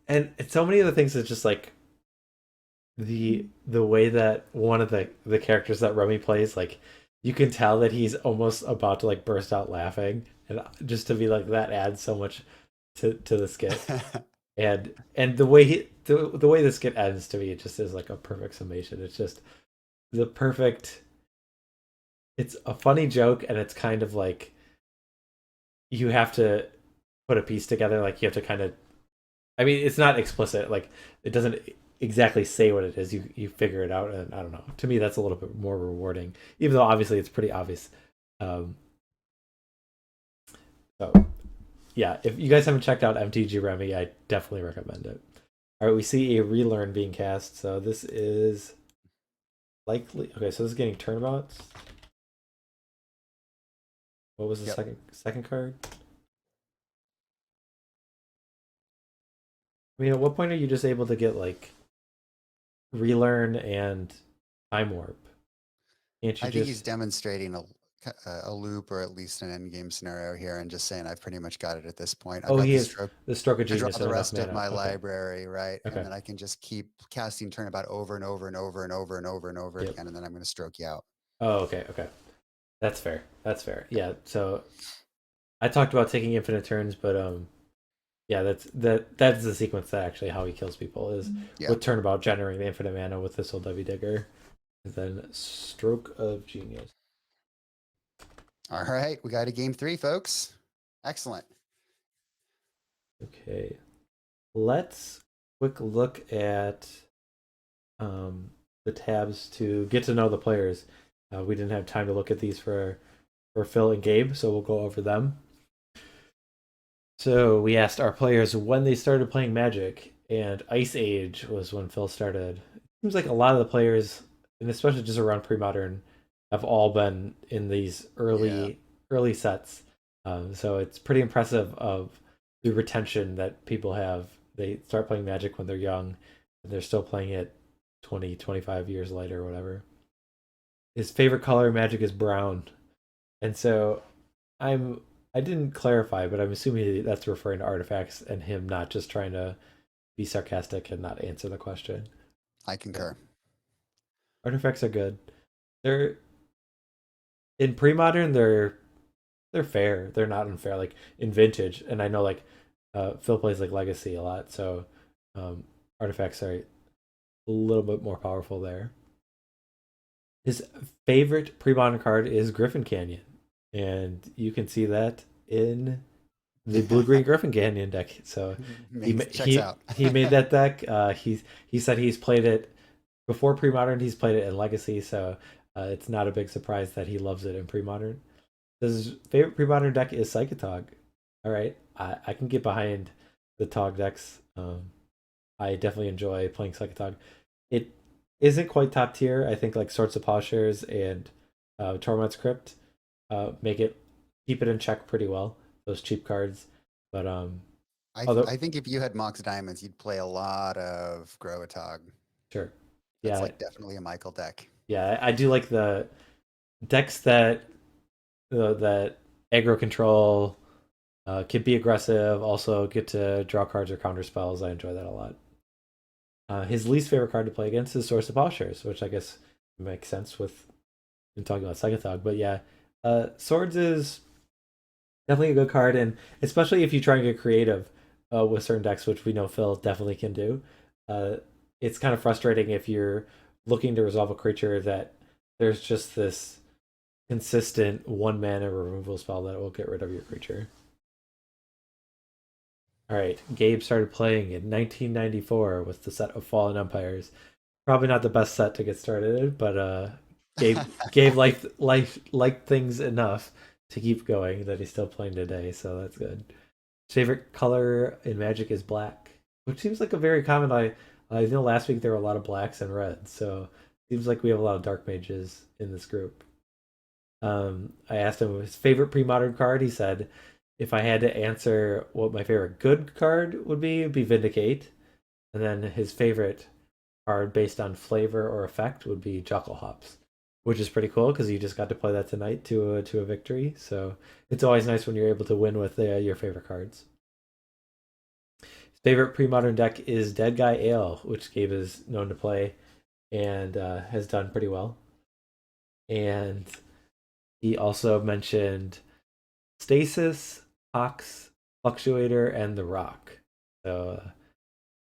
and so many of the things is just like the way that one of the characters that Remy plays, like you can tell that he's almost about to like burst out laughing, and just to be like that adds so much to the skit. and the way the way the skit ends to me, it just is like a perfect summation. It's just the perfect. It's a funny joke, and it's kind of like you have to put a piece together. Like you have to kind of. I mean, it's not explicit. Like it doesn't exactly say what it is. You figure it out, and I don't know. To me, that's a little bit more rewarding, even though obviously it's pretty obvious. So yeah, if you guys haven't checked out MTG Remy, I definitely recommend it. All right, we see a relearn being cast. So this is likely okay. So this is getting turnabouts. What was the second card? I mean, at what point are you just able to get like relearn and time warp? Can't you I just... think he's demonstrating a loop or at least an end game scenario here, and just saying I've pretty much got it at this point. I've got he the is stroke the stroke of to draw genius. the and rest enough of mana. my Okay. library, right? Okay. And then I can just keep casting Turnabout over and over and over and over and over and over again, and then I'm going to stroke you out. Oh, okay. That's fair. Yeah. So I talked about taking infinite turns, but yeah, that's the sequence that actually how he kills people is with turnabout, generating the infinite mana with this old W Digger, and then stroke of genius. All right, we got a game 3, folks. Excellent. Okay, let's quick look at the tabs to get to know the players. We didn't have time to look at these for Phil and Gabe, so we'll go over them. So we asked our players when they started playing Magic, and Ice Age was when Phil started. It seems like a lot of the players, and especially just around pre-modern, have all been in these early sets. So it's pretty impressive of the retention that people have. They start playing Magic when they're young, and they're still playing it 20, 25 years later or whatever. His favorite color in Magic is brown. And so I didn't clarify, but I'm assuming that's referring to artifacts and him not just trying to be sarcastic and not answer the question. I concur. Artifacts are good. They're in pre-modern. They're fair. They're not unfair. Like in vintage, and I know like Phil plays like Legacy a lot, so artifacts are a little bit more powerful there. His favorite pre-modern card is Griffin Canyon, and you can see that in the blue-green Griffin Canyon deck. So Checks out. he made that deck. He said he's played it before pre-modern. He's played it in Legacy, so it's not a big surprise that he loves it in pre-modern. His favorite pre-modern deck is Psychotog. All right, I can get behind the Tog decks. I definitely enjoy playing Psychotog. It isn't quite top tier. I think like Swords of Plowshares and Torment's Crypt keep it in check pretty well. Those cheap cards, but I think if you had Mox Diamonds, you'd play a lot of Growatog. Sure, That's like definitely a Michael deck. Yeah, I do like the decks that aggro control, can be aggressive, also get to draw cards or counter spells. I enjoy that a lot. His least favorite card to play against is Source of Plowshares, which I guess makes sense with in talking about Psychothog. But yeah, Swords is definitely a good card, and especially if you try and get creative with certain decks, which we know Phil definitely can do. Uh, it's kind of frustrating if you're looking to resolve a creature that there's just this consistent 1 mana removal spell that will get rid of your creature. All right, Gabe started playing in 1994 with the set of Fallen Empires. Probably not the best set to get started, but Gabe liked things enough to keep going that he's still playing today, so that's good. His favorite color in Magic is black, which seems like a very common. I know last week there were a lot of blacks and reds, so it seems like we have a lot of dark mages in this group. I asked him his favorite pre-modern card. He said, if I had to answer what my favorite good card would be, it'd be Vindicate. And then his favorite card based on flavor or effect would be Jockle Hops, which is pretty cool because you just got to play that tonight to a victory. So it's always nice when you're able to win with your favorite cards. His favorite pre-modern deck is Dead Guy Ale, which Gabe is known to play and has done pretty well. And he also mentioned Stasis, Ox, Fluctuator, and the Rock. So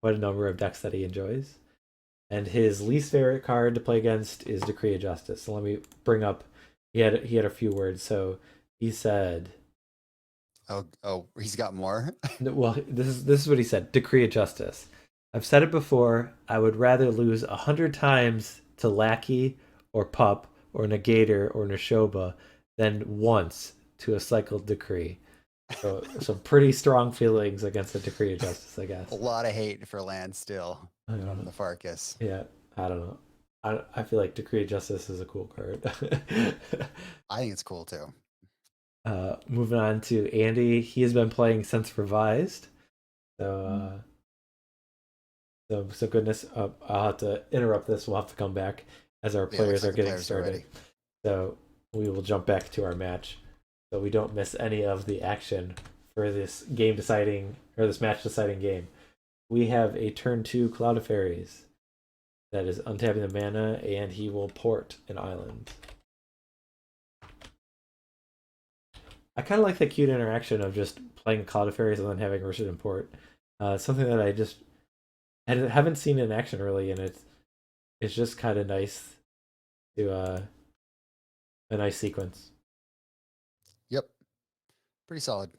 quite a number of decks that he enjoys. And his least favorite card to play against is Decree of Justice. So let me bring up. He had a few words. So he said, Oh, he's got more. well, this is what he said. Decree of Justice. I've said it before. I would rather lose 100 times to Lackey or Pup or Negator or Nashoba than once to a cycled Decree. So some pretty strong feelings against the Decree of Justice, I guess. A lot of hate for land still from the Farkas. Yeah, I don't know. I feel like Decree of Justice is a cool card. I think it's cool too. Moving on to Andy, he has been playing since Revised. So goodness, I'll have to interrupt this. We'll have to come back as our players are getting started. So we will jump back to our match, so we don't miss any of the action for this game deciding or this match deciding game. We have a turn 2 Cloud of Fairies that is untapping the mana, and he will port an island. I kind of like the cute interaction of just playing Cloud of Fairies and then having Rishid import. Something that I haven't seen in action really, and it's just kind of nice to a nice sequence. Yep, pretty solid.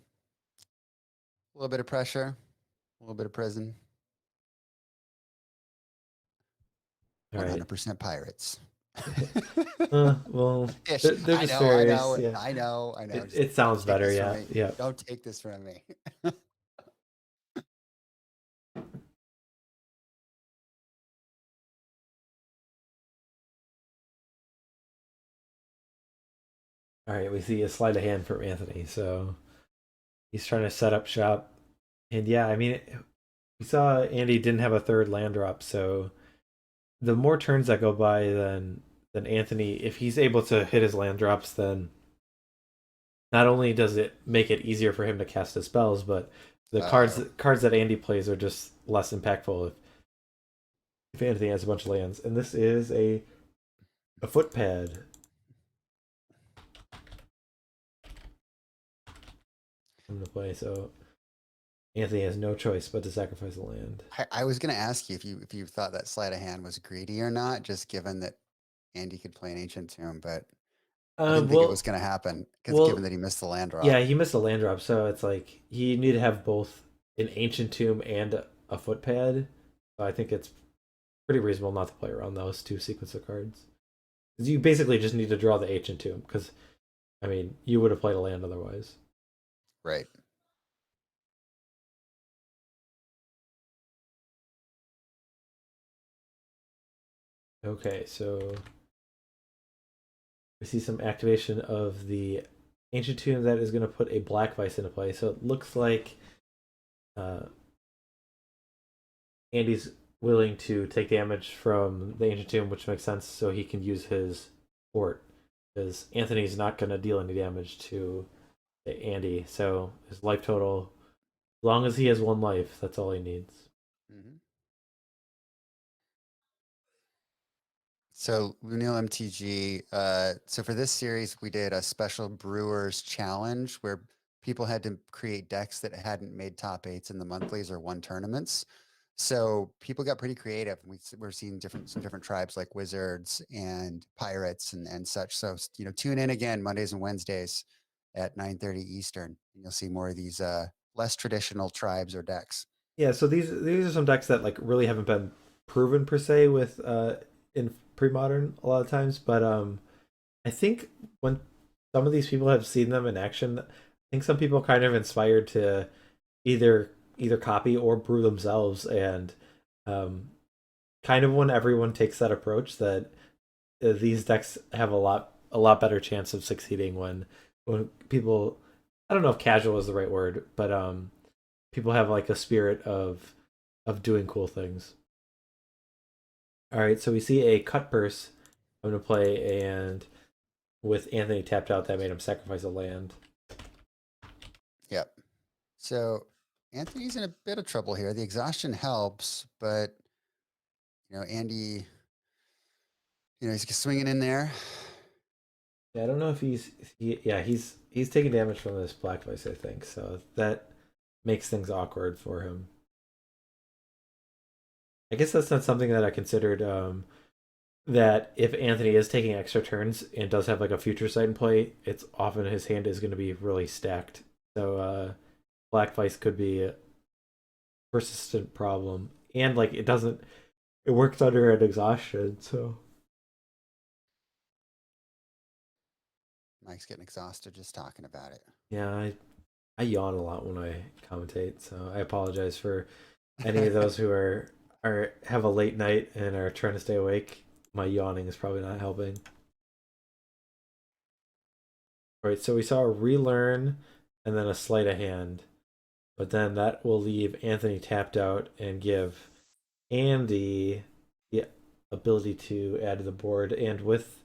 A little bit of pressure, a little bit of prison. 100% pirates. Well, they're just fairies. I know. It sounds better, yeah. Yeah. Don't take this from me. All right, we see a sleight of hand from Anthony. So he's trying to set up shop. And yeah, I mean, we saw Andy didn't have a third land drop. So the more turns that go by than Anthony, if he's able to hit his land drops, then not only does it make it easier for him to cast his spells, but the cards that Andy plays are just less impactful if Anthony has a bunch of lands. And this is a footpad. Come to play, so Anthony has no choice but to sacrifice a land. I was going to ask you if you thought that sleight of hand was greedy or not, just given that Andy could play an Ancient Tomb, but I didn't think it was going to happen because given that he missed the land drop. Yeah, he missed the land drop, so it's like you need to have both an Ancient Tomb and a footpad. So I think it's pretty reasonable not to play around those two sequence of cards. Because you basically just need to draw the Ancient Tomb, because, I mean, you would have played a land otherwise. Right. Okay, so we see some activation of the Ancient Tomb that is going to put a Black Vice into play. So it looks like Andy's willing to take damage from the Ancient Tomb, which makes sense, so he can use his port. Because Anthony's not going to deal any damage to Andy, so his life total, as long as he has 1 life, that's all he needs. Mm-hmm. So Lunil MTG. So for this series, we did a special Brewers challenge where people had to create decks that hadn't made top 8s in the monthlies or won tournaments. So people got pretty creative. We're seeing some different tribes like wizards and pirates and such. So tune in again Mondays and Wednesdays at 9:30 Eastern, and you'll see more of these less traditional tribes or decks. Yeah, so these are some decks that like really haven't been proven per se with in pre-modern a lot of times, but I think when some of these people have seen them in action, I think some people are kind of inspired to either copy or brew themselves, and um, kind of when everyone takes that approach, that these decks have a lot better chance of succeeding when people, I don't know if casual is the right word, but people have like a spirit of doing cool things. All right, so we see a cut purse I'm gonna play, and with Anthony tapped out, that made him sacrifice a land. Yep. So Anthony's in a bit of trouble here. The exhaustion helps, but Andy, he's swinging in there. Yeah, I don't know if he's taking damage from this black vice, I think, so that makes things awkward for him. I guess that's not something that I considered. That if Anthony is taking extra turns and does have like a future sight in play, it's often his hand is going to be really stacked. So black vice could be a persistent problem, and like it works under an exhaustion. So Mike's getting exhausted just talking about it. yeah, I yawn a lot when I commentate, so I apologize for any of those who are have a late night and are trying to stay awake. My yawning is probably not helping. All right, so we saw a relearn and then a sleight of hand, but then that will leave Anthony tapped out and give Andy the ability to add to the board. And with,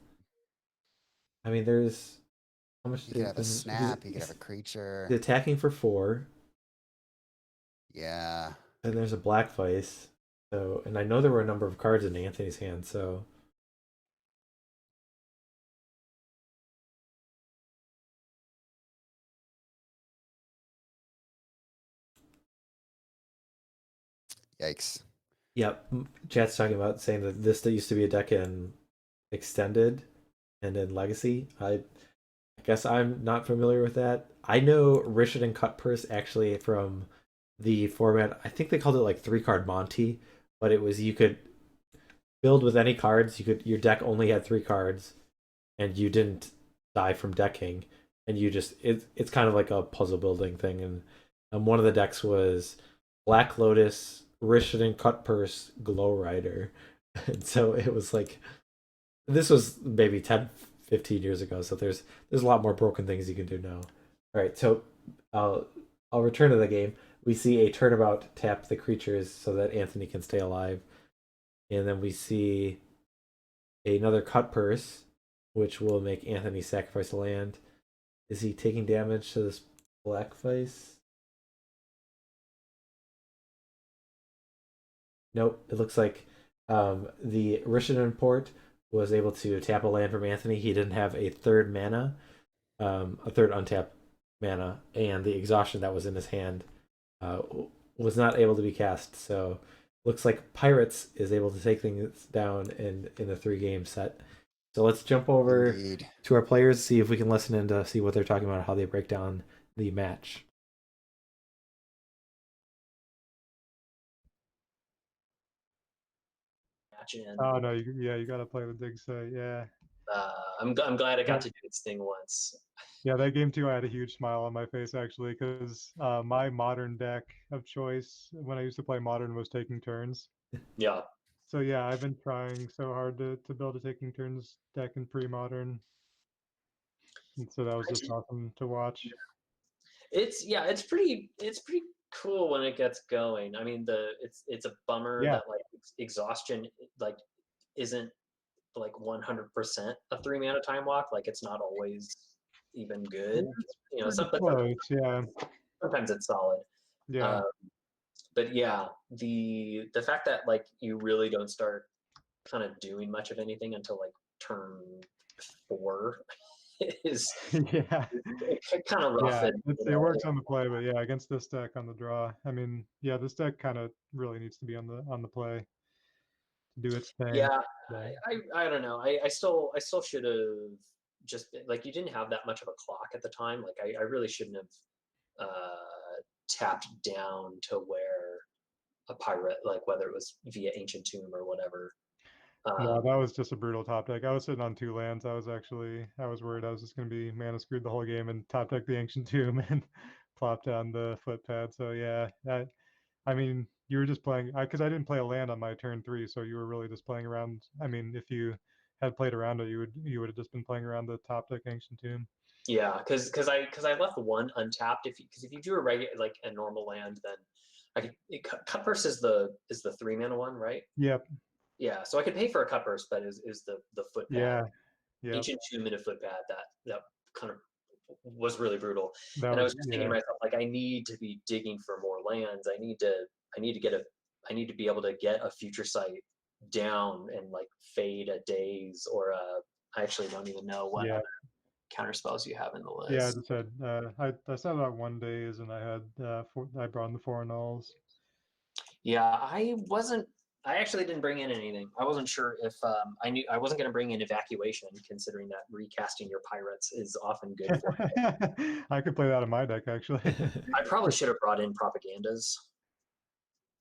I mean, there's how much? You could have a snap. You could have a creature. He's attacking for 4. Yeah. And there's a black vice. So, and I know there were a number of cards in Anthony's hand. So, Yikes. yep. Chat's talking about saying that this used to be a deck in Extended and in Legacy. I guess I'm not familiar with that. I know Richard and Cutpurse actually from the format. I think they called it like 3-card Monty, but it was you could build with any cards. Your deck only had 3 cards, and you didn't die from decking, and it's kind of like a puzzle building thing. And one of the decks was Black Lotus, Rishadan Cutpurse, Glow Rider, and so it was like this was maybe 10, 15 years ago. So there's a lot more broken things you can do now. All right, so I'll return to the game. We see a turnabout tap the creatures so that Anthony can stay alive, and then we see another cut purse, which will make Anthony sacrifice a land. Is he taking damage to this black vice? Nope. It looks like the Rishadan port was able to tap a land from Anthony. He didn't have a third mana, a third untap mana, and the exhaustion that was in his hand was not able to be cast. So looks like Pirates is able to take things down in the 3-game set. So let's jump over Indeed. to our players, see if we can listen in to see what they're talking about, how they break down the match. And Oh no, you got to play the dig site. Yeah, I'm glad I got to do this thing once. yeah. That game too, I had a huge smile on my face actually because my modern deck of choice when I used to play modern was taking turns. Yeah. So yeah, I've been trying so hard to build a taking turns deck in pre-modern, and so that was just awesome to watch. It's pretty cool when it gets going. I mean, it's a bummer Yeah. that like exhaustion like isn't like 100% a 3-mana time walk. Like it's not always even good. You know, Close, yeah. sometimes it's solid. Yeah. But yeah, the fact that like you really don't start kind of doing much of anything until like turn 4 is Yeah. kind of rough. Yeah, And, it works on the play, but yeah, against this deck on the draw. I mean, yeah, this deck kind of really needs to be on the play to do its thing. yeah, But I don't know. I still should have just like, you didn't have that much of a clock at the time. Like I really shouldn't have tapped down to where a pirate, like whether it was via Ancient Tomb or whatever. no, that was just a brutal top deck. I was sitting on 2 lands. I was worried I was just going to be mana screwed the whole game and top deck the Ancient Tomb and plop down the footpad. So yeah, I mean, you were just playing because I didn't play a land on my turn 3, so you were really just playing around. I mean, if you had played around it, you would have just been playing around the top deck Ancient Tomb. Yeah, because I left one untapped. If you drew a regular, like a normal land, then I could Cutpurse is the 3-mana one, right? Yep. Yeah, so I could pay for a Cutpurse, but is the footpad. Yeah. Yeah. Ancient Tomb and a footpad that kind of was really brutal. That and I was was just thinking to myself, like, I need to be digging for more lands. I need to be able to get a future sight down and like fade a daze or a. I actually don't even know what other counter spells you have in the list. Yeah, I just had I set out 1 days and I had I brought in the 4 nulls. Yeah, I actually didn't bring in anything. I wasn't sure if I knew I wasn't going to bring in Evacuation, considering that recasting your pirates is often good for you. I could play that in my deck, actually. I probably should have brought in Propagandas,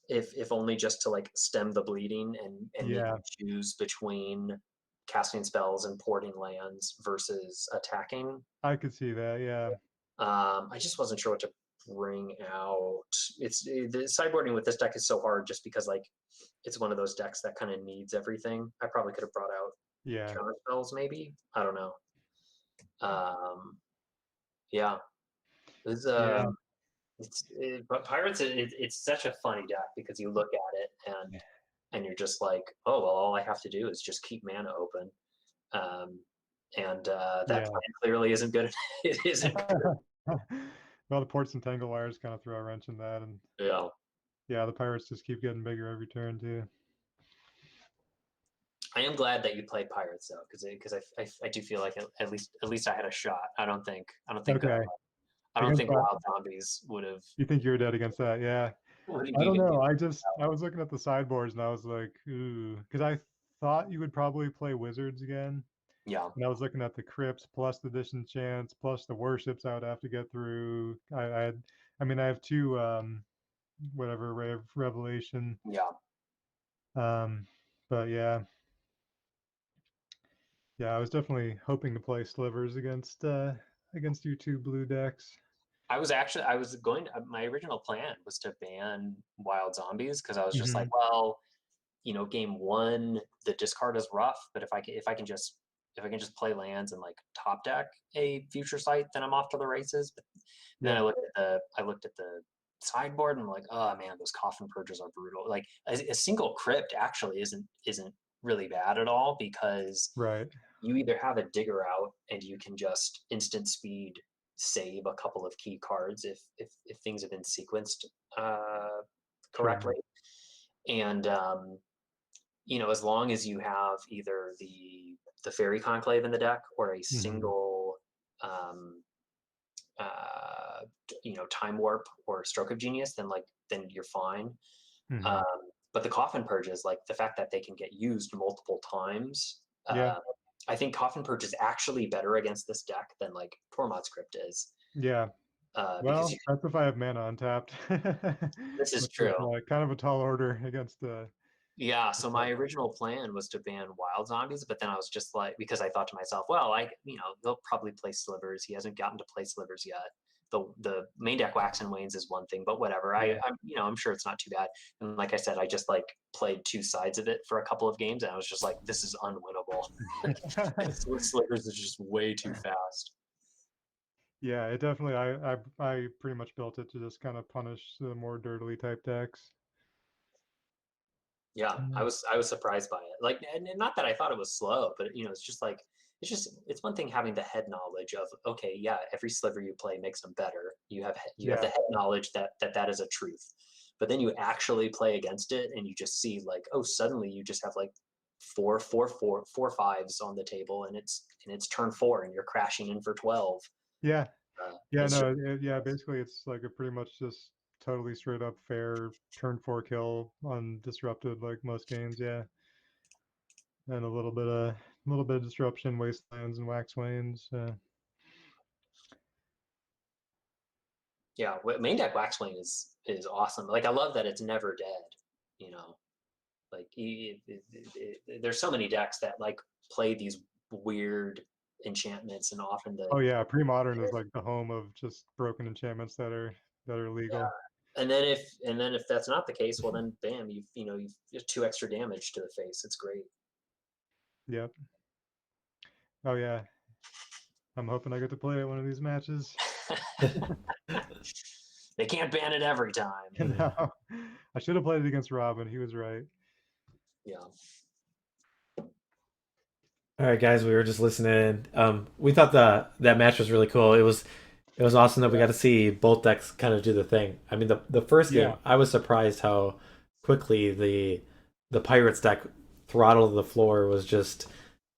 if only just to like stem the bleeding and maybe choose between casting spells and porting lands versus attacking. I could see that, yeah. I just wasn't sure what to bring out. The sideboarding with this deck is so hard just because like it's one of those decks that kind of needs everything. I probably could have brought out counter spells, maybe. I don't know. Yeah. But Pirates, it's such a funny deck because you look at it and you're just like, oh well, all I have to do is just keep mana open, and that plan clearly isn't good. It isn't good. Well, the Ports and Tangle Wires kind of throw a wrench in that, and the Pirates just keep getting bigger every turn too. I am glad that you played Pirates though, because I do feel like at least I had a shot. I don't think Wild Zombies would have. You think you were dead against that? Yeah. I don't know. I was looking at the sideboards and I was like, ooh, because I thought you would probably play Wizards again. Yeah. And I was looking at the Crypts plus the Disenchants plus the Worships I would have to get through. I have 2 Ray of Revelation. Yeah. But yeah, I was definitely hoping to play Slivers against you 2 blue decks. My original plan was to ban Wild Zombies because I was just like, well, game 1 the discard is rough, but if I can just play lands and like top deck a future sight, then I'm off to the races. But then I looked at the sideboard and I'm like, oh man, those Coffin Purges are brutal. Like a single Crypt actually isn't really bad at all, because you either have a Digger out and you can just instant speed save a couple of key cards if things have been sequenced correctly, and as long as you have either the Fairy Conclave in the deck or a single Time Warp or Stroke of Genius, then you're fine. But the Coffin Purges, like the fact that they can get used multiple times, I think Coffin Purge is actually better against this deck than like Tormod's Crypt is. Yeah. Well, that's if I have mana untapped. This is true. Kind of a tall order against the. Yeah, so my original plan was to ban Wild Zombies, but then I was just like, because I thought to myself, well, they'll probably play Slivers. He hasn't gotten to play Slivers yet. The main deck Wax and Wanes is one thing, but whatever. I'm sure it's not too bad. And like I said, I just like played 2 sides of it for a couple of games, and I was just like, this is unwinnable. Slivers is just way too fast. Yeah, it definitely. I pretty much built it to just kind of punish the more dirtily type decks. Yeah, I was surprised by it. Like, and not that I thought it was slow, but it's one thing having the head knowledge of, okay, yeah, every sliver you play makes them better. You have the head knowledge that is a truth. But then you actually play against it and you just see like, oh, suddenly you just have like four 5s on the table, and it's turn 4, and you're crashing in for 12. Yeah. Yeah, it's no, yeah, basically it's like a pretty much just totally straight up fair turn 4 kill undisrupted like most games, yeah. And a little bit of disruption, wastelands and waxwanes. Yeah, main deck Waxwing is awesome. Like I love that it's never dead. You know, like there's so many decks that like play these weird enchantments, and often Oh yeah, Premodern is like the home of just broken enchantments that are legal. Yeah. And then if that's not the case, well then bam, you've 2 extra damage to the face. It's great. Yep. Oh yeah. I'm hoping I get to play at one of these matches. They can't ban it every time. No. I should have played it against Robin. He was right. Yeah. All right, guys, we were just listening. We thought that match was really cool. It was awesome that we got to see both decks kind of do the thing. I mean, the first game, I was surprised how quickly the Pirates deck throttled the floor. Was just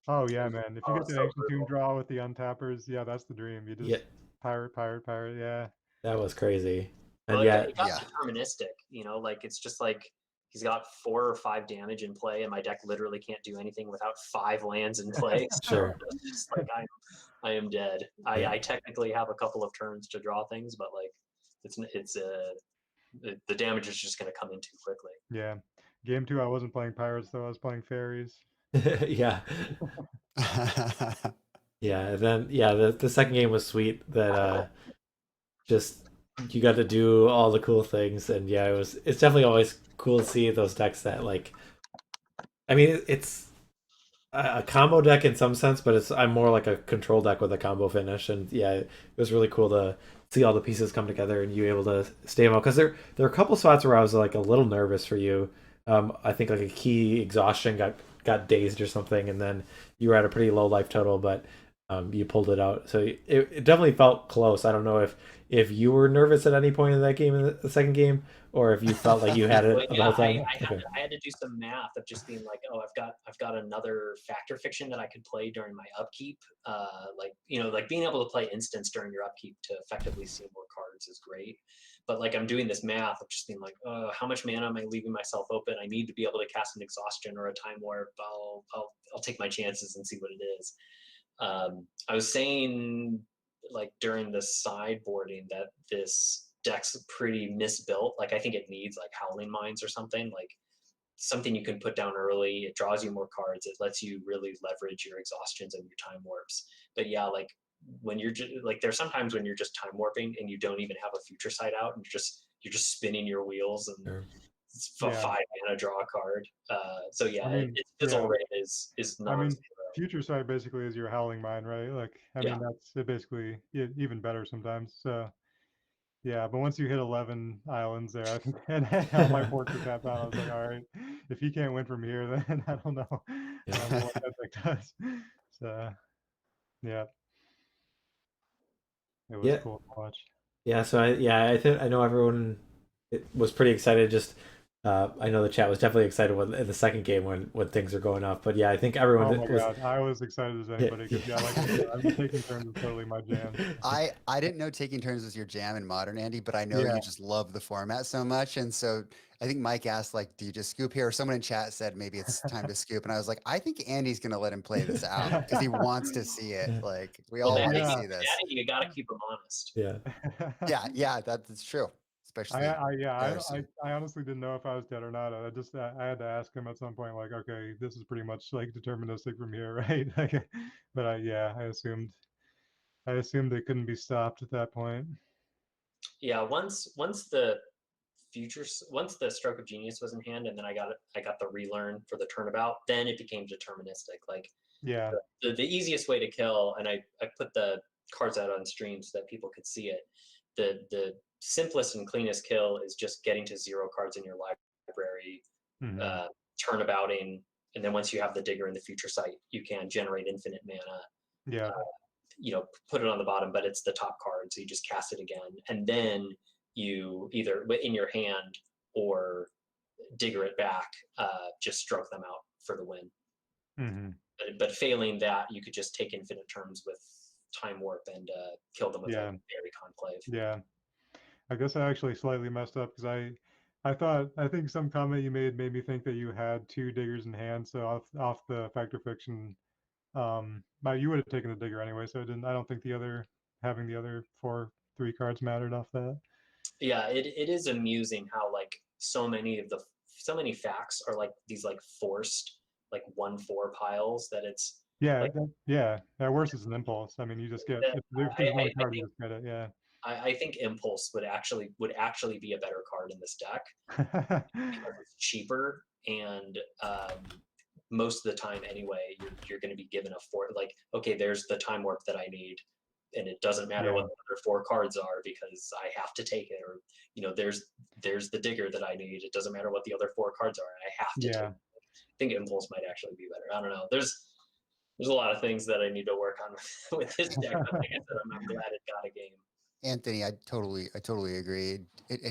Oh yeah, man. If you get the Ancient Tomb draw with the untappers, yeah, that's the dream. You just pirate, yeah. That was crazy. And well, it got deterministic, like it's just like he's got 4 or 5 damage in play, and my deck literally can't do anything without 5 lands in play. Sure. It's just like I am dead. I technically have a couple of turns to draw things, but like the damage is just going to come in too quickly. Yeah. Game 2, I wasn't playing pirates though. I was playing fairies. Yeah. Yeah. And then the second game was sweet. That just you got to do all the cool things, and it's definitely always cool to see those decks that like. I mean, it's a combo deck in some sense, but I'm more like a control deck with a combo finish, and it was really cool to see all the pieces come together and you able to stay them out, because there are a couple spots where I was like a little nervous for you. I think like a key exhaustion got dazed or something, and then you were at a pretty low life total, but you pulled it out. So it definitely felt close. I don't know if you were nervous at any point in that game, in the second game, or if you felt like you had it the whole time. I had to do some math of just being like, oh, I've got another factor fiction that I could play during my upkeep. Like being able to play instants during your upkeep to effectively see more cards is great. But like I'm doing this math of just being like, oh, how much mana am I leaving myself open? I need to be able to cast an exhaustion or a time warp. I'll take my chances and see what it is. I was saying like during the sideboarding that this deck's pretty misbuilt. Like I think it needs like Howling Mines or something, like something you can put down early. It draws you more cards. It lets you really leverage your exhaustions and your time warps. But yeah, like when you're just like, there's sometimes when you're just time warping and you don't even have a future sight out, and you're just spinning your wheels, and it's 5 mana draw a card. So yeah, its fizzle rate is not. Future sight basically is your Howling Mine, right? Like, I mean, that's it basically even better sometimes. So, yeah, but once you hit 11 islands there, I think, and all my ports are tapped out, I was like, all right, if he can't win from here, then I don't know. I don't know what that deck does. So, yeah. It was cool to watch. Yeah, so I know everyone was pretty excited. Just I know the chat was definitely excited in the second game when things are going off. But yeah, I think everyone. Oh my god, I was excited as anybody because like taking turns is totally my jam. I didn't know taking turns was your jam in Modern, Andy, but I know you just love the format so much, and so I think Mike asked like, "Do you just scoop here?" Or someone in chat said maybe it's time to scoop, and I was like, I think Andy's gonna let him play this out because he wants to see it. Like we all want to see this. You gotta keep him honest. Yeah, that's true. Especially I honestly didn't know if I was dead or not. I had to ask him at some point, like, okay, this is pretty much like deterministic from here, right? Like, but I assumed it couldn't be stopped at that point. Yeah, once the Stroke of Genius was in hand, and then I got the relearn for the turnabout, then it became deterministic. Like the easiest way to kill, and I put the cards out on stream so that people could see it. The simplest and cleanest kill is just getting to 0 cards in your library, turnabouting, and then once you have the Digger in the Future Sight, you can generate infinite mana. Put it on the bottom, but it's the top card, so you just cast it again, and then you either in your hand or Digger it back, just stroke them out for the win. Mm-hmm. But failing that, you could just take infinite turns with Time Warp and kill them with Yeah. like Berry Conclave. Yeah. I guess I actually slightly messed up because I think some comment you made me think that you had 2 diggers in hand. So off the Factor Fiction, but you would have taken the digger anyway. So I don't think having the other 3 cards mattered off that. Yeah, it is amusing how like so many facts are like these like forced like 1/4 piles that it's Yeah, like at worst it's an impulse. I mean, you just get if there's one card, you just get it. Yeah. I think Impulse would actually be a better card in this deck because it's cheaper and most of the time anyway you're going to be given a 4 like okay there's the Time Warp that I need and it doesn't matter what the other 4 cards are because I have to take it or there's the digger that I need. It doesn't matter what the other 4 cards are and I have to take it. I think Impulse might actually be better. I don't know. There's a lot of things that I need to work on with this deck. But like I said, I'm glad it got a game. Anthony, I totally agree.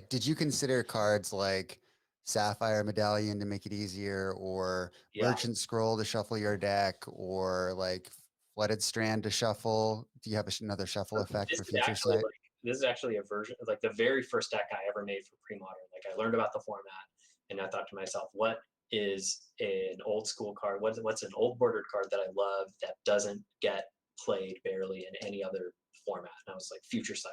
Did you consider cards like Sapphire Medallion to make it easier, or Merchant Scroll to shuffle your deck, or like Flooded Strand to shuffle? Do you have another shuffle effect for Future Sight? This is actually a version, like the very first deck I ever made for Premodern. Like I learned about the format, and I thought to myself, what is an old school card? What's an old bordered card that I love that doesn't get played barely in any other format? And I was like, Future Sight.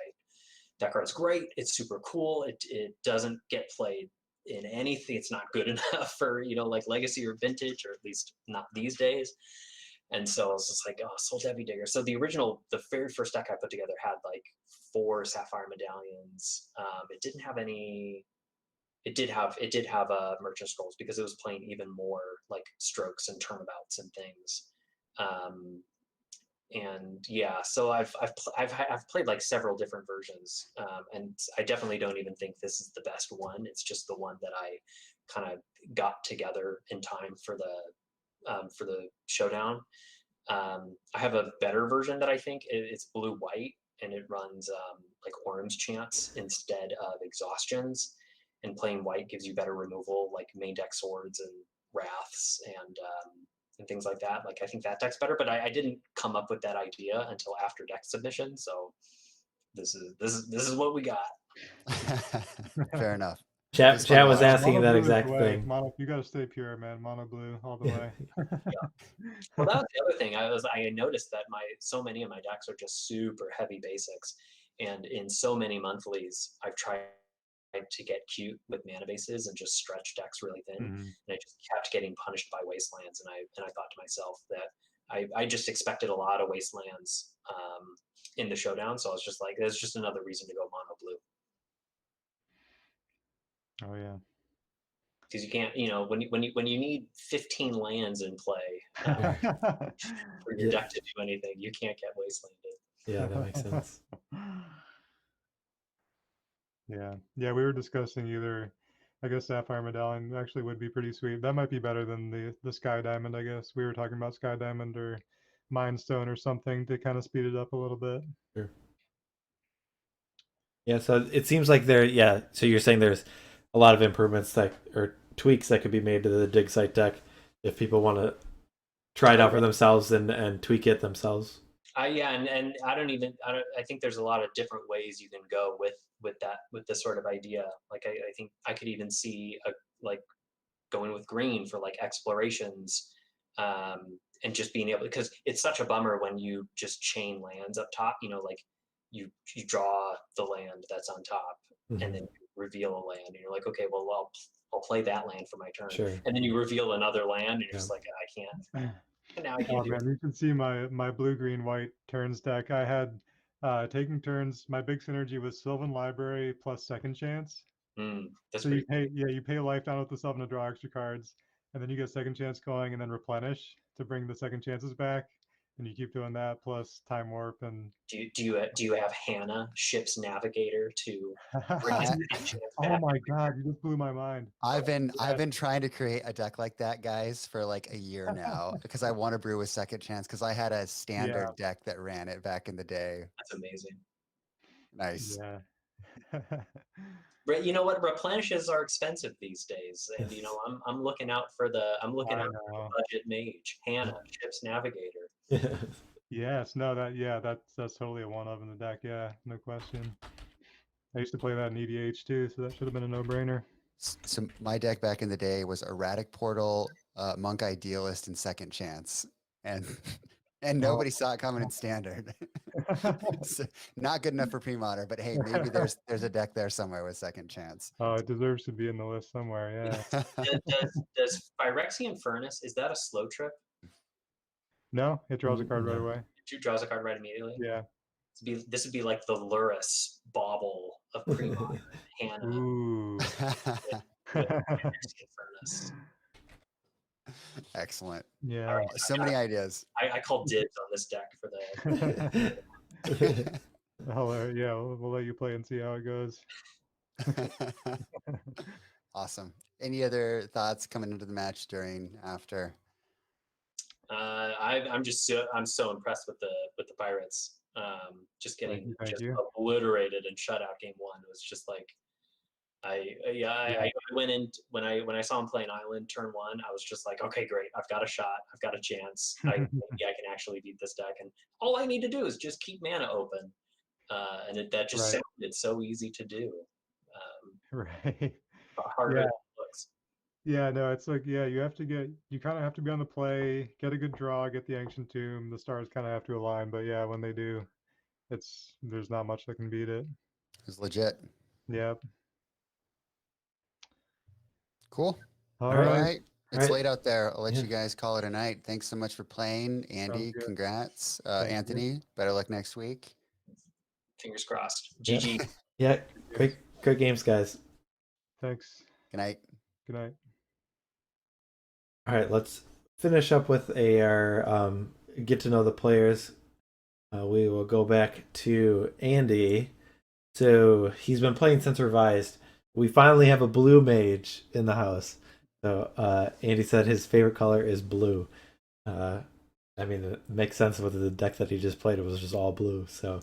That card's great. It's super cool. It doesn't get played in anything. It's not good enough for like Legacy or Vintage, or at least not these days. And so I was just like, oh, Soul Heavy Digger. So the very first deck I put together had like 4 Sapphire Medallions. It didn't have any. It did have Merchant Scrolls because it was playing even more like Strokes and Turnabouts and things. And yeah, so I've played like several different versions, and I definitely don't even think this is the best one. It's just the one that I kind of got together in time for the showdown. I have a better version that I think it's blue-white, and it runs like Orim's Chants instead of Exhaustions, and playing white gives you better removal, like main deck Swords and Wraths and things like that. Like I think that deck's better, but I didn't come up with that idea until after deck submission. So this is what we got. Fair enough. Chat was asking Mono that blue exact is the way. thing. You got to stay pure, man. Mono blue all the way. Well, that was the other thing. I noticed that so many of my decks are just super heavy basics, and in so many monthlies, I've tried to get cute with mana bases and just stretch decks really thin, and I just kept getting punished by Wastelands. And I thought to myself that I just expected a lot of Wastelands in the showdown, so I was just like, there's just another reason to go mono blue. Oh yeah. Because you can't, when you need 15 lands in play for your deck to do anything, you can't get Wastelanded. Yeah, that makes sense. Yeah. We were discussing I guess Sapphire Medallion actually would be pretty sweet. That might be better than the Sky Diamond. I guess we were talking about Sky Diamond or Mind Stone or something to kind of speed it up a little bit. Sure. Yeah, so it seems like so you're saying there's a lot of improvements or tweaks that could be made to the Dig Site deck if people want to try it out for themselves and tweak it themselves. And I think there's a lot of different ways you can go with this sort of idea. Like I think I could even see like going with green for like explorations, and just being able, because it's such a bummer when you just chain lands up top, like you draw the land that's on top, and then you reveal a land and you're like, okay, well I'll play that land for my turn. Sure. And then you reveal another land and you're just like, I can't. Now I can't do it. You can see my blue green white turns deck. I had taking turns. My big synergy was Sylvan Library plus Second Chance. That's so you pay life down with the Sylvan to draw extra cards, and then you get Second Chance going, and then replenish to bring the second chances back, and you keep doing that plus Time Warp. And do you have Hannah, Ship's Navigator, to bring his chance back? Oh my god, you just blew my mind. I've been trying to create a deck like that, guys, for like a year now, because I want to brew with Second Chance, because I had a standard deck that ran it back in the day. That's amazing. Nice. But you know what? Replenishes are expensive these days, and you know I'm looking out for the I the know. budget mage, Hannah, ship's navigator. Yes, no, that's totally a one of in the deck. Yeah, no question. I used to play that in EDH too, so that should have been a no-brainer. So my deck back in the day was Erratic Portal, Monk Idealist, and Second Chance, and and Oh. nobody saw it coming in Standard. So, not good enough for pre-modern, but hey, maybe there's a deck there somewhere with Second Chance. Oh, it deserves to be in the list somewhere. Yeah. Does Phyrexian Furnace, is that a slow trip? No, it draws a card right No. away. It draws a card right immediately. Yeah. This would be like the Luris bauble of pre-modern Hannah. Ooh. With Phyrexian Furnace. Excellent. Yeah. All right, So many ideas. I call dibs on this deck for the. Yeah, we'll let you play and see how it goes. Awesome. Any other thoughts coming into the match after? I'm so impressed with the Pirates. Just getting Thank you. obliterated in shutout game one. It was just like I went in when I saw him play an island turn one. I was just like, okay, great. I've got a shot. I've got a chance. Maybe I can actually beat this deck. And all I need to do is just keep mana open. And that just sounded so easy to do. Right. Harder than it looks. Yeah, no, it's like, yeah, you kind of have to be on the play, get a good draw, get the Ancient Tomb. The stars kind of have to align, but yeah, when they do, there's not much that can beat it. It's legit. Yep. Cool. All All right. right. It's right. late out there. I'll let Yeah. you guys call it a night. Thanks so much for playing. Andy, good. congrats. Thank you. Anthony, better luck next week. Fingers crossed. Yeah. GG. Yeah, great games, guys. Thanks. Good night. Good night. All right, let's finish up with our get to know the players. We will go back to Andy. So he's been playing since Revised. We finally have a blue mage in the house. So Andy said his favorite color is blue. I mean, it makes sense with the deck that he just played. It was just all blue. So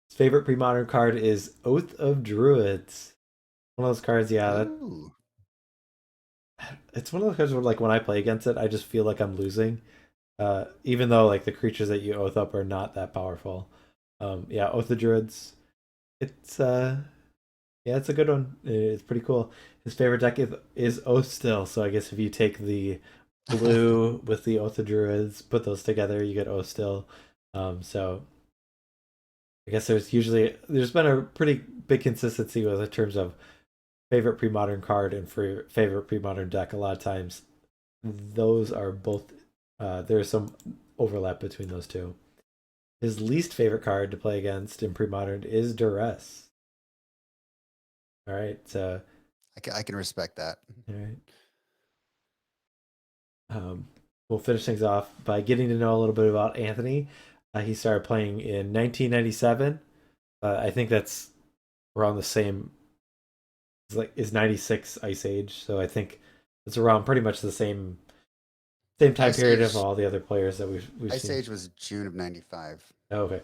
his favorite pre-modern card is Oath of Druids. One of those cards, yeah. It's one of those cards where, like, when I play against it, I just feel like I'm losing. Even though, like, the creatures that you oath up are not that powerful. Yeah, Oath of Druids. It's it's a good one. It's pretty cool. His favorite deck is Oath still. So I guess if you take the blue with the Oath of Druids, put those together, you get Oath still. So I guess there's been a pretty big consistency with in terms of favorite pre-modern card and for favorite pre-modern deck. A lot of times those are both there's some overlap between those two. His least favorite card to play against in pre-modern is Duress. All right, so I can respect that. all right. We'll finish things off by getting to know a little bit about Anthony. He started playing in 1997. I think that's around the same. Is 96 Ice Age, so I think it's around pretty much the same time Ice period Age- of all the other players that we've Ice seen. Age was June of 95. Oh, okay,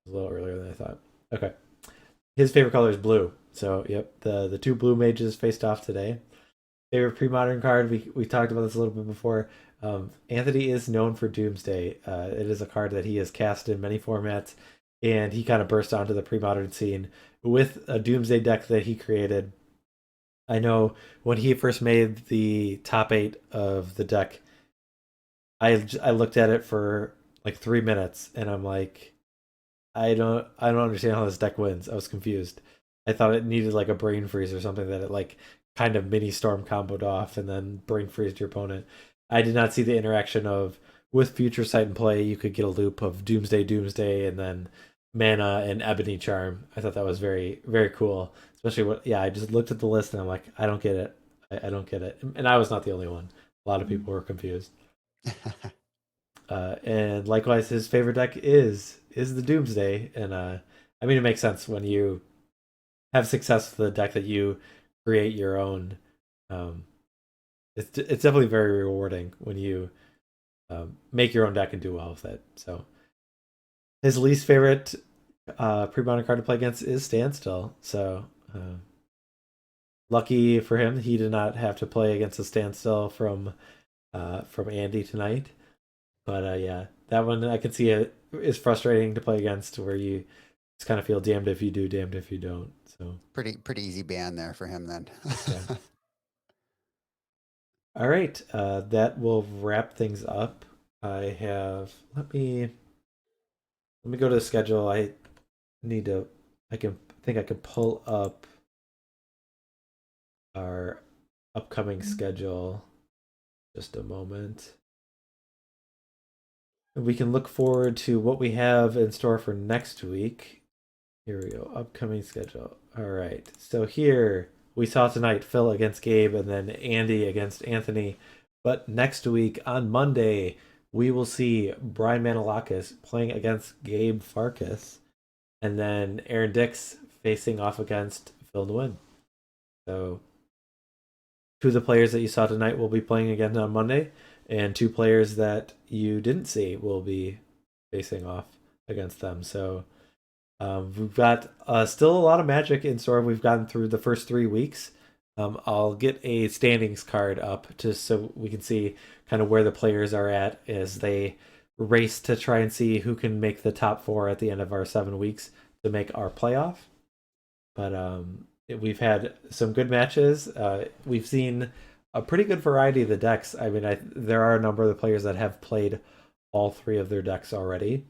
a little earlier than I thought. Okay, his favorite color is blue. So yep, the two blue mages faced off today. Favorite pre-modern card, we talked about this a little bit before. Anthony is known for Doomsday. It is a card that he has cast in many formats, and he kind of burst onto the pre-modern scene with a Doomsday deck that he created. I know when he first made the top 8 of the deck, I looked at it for like 3 minutes, and I'm like, I don't understand how this deck wins. I was confused. I thought it needed like a brain freeze or something that it like kind of mini storm comboed off and then brain freezed your opponent. I did not see the interaction of with Future Sight in play, you could get a loop of Doomsday, and then mana and Ebony Charm. I thought that was very, very cool. Especially I just looked at the list and I'm like, I don't get it. I don't get it. And I was not the only one. A lot of people were confused. And likewise, his favorite deck is the Doomsday. And I mean, it makes sense when you have success with the deck that you create your own. It's definitely very rewarding when you make your own deck and do well with it. So his least favorite pre-modern card to play against is Standstill. So lucky for him, he did not have to play against a Standstill from Andy tonight. But yeah, that one I can see it is frustrating to play against, where you just kind of feel damned if you do, damned if you don't. So Pretty easy ban there for him then. yeah. All right, that will wrap things up. I have let me go to the schedule. I think I can pull up our upcoming schedule. Just a moment. We can look forward to what we have in store for next week. Here we go. Upcoming schedule. All right. So here we saw tonight Phil against Gabe and then Andy against Anthony. But next week on Monday, we will see Brian Manilakis playing against Gabe Farkas. And then Aaron Dix facing off against Phil Nguyen. So two of the players that you saw tonight will be playing again on Monday. And two players that you didn't see will be facing off against them. So we've got still a lot of Magic in store. We've gotten through the first 3 weeks. I'll get a standings card up just so we can see kind of where the players are at as they race to try and see who can make the top 4 at the end of our 7 weeks to make our playoff. But we've had some good matches. We've seen a pretty good variety of the decks. I mean, there are a number of the players that have played all 3 of their decks already.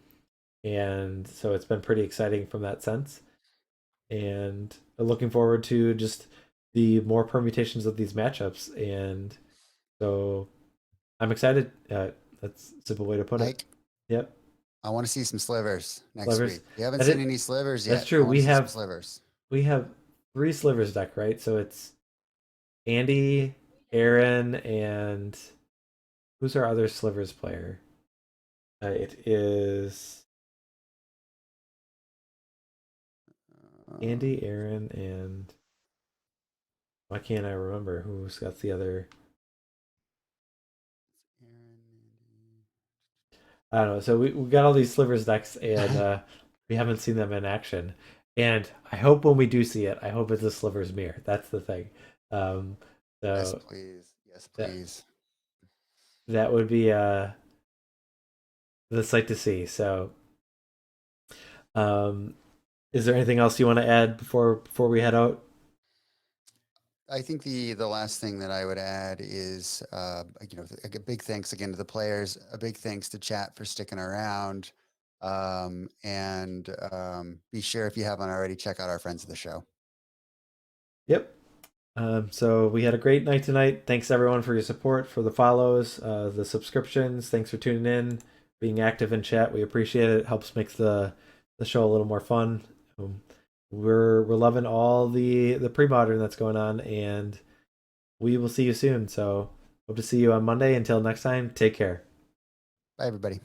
And so it's been pretty exciting from that sense. And looking forward to just the more permutations of these matchups. And so I'm excited. That's a simple way to put it. Yep. I want to see some slivers next Slivers. week. We haven't seen any slivers yet. That's true. I wanna see some slivers. We have 3 slivers deck, right? So it's Andy, Aaron, and who's our other slivers player? It is Andy, Aaron, and why can't I remember who's got the other? I don't know. So we got all these slivers decks, and we haven't seen them in action. And I hope when we do see it, I hope it's a slivers mirror. That's the thing. Yes, please. Yes, please. That would be the sight to see. So, is there anything else you want to add before we head out? I think the last thing that I would add is, a big thanks again to the players. A big thanks to chat for sticking around. And be sure, if you haven't already, check out our friends of the show. Yep. So we had a great night tonight. Thanks everyone for your support, for the follows, the subscriptions. Thanks for tuning in, being active in chat. We appreciate it. It helps make the show a little more fun. We're loving all the pre-modern that's going on, and we will see you soon. So hope to see you on Monday. Until next time, take care. Bye, everybody.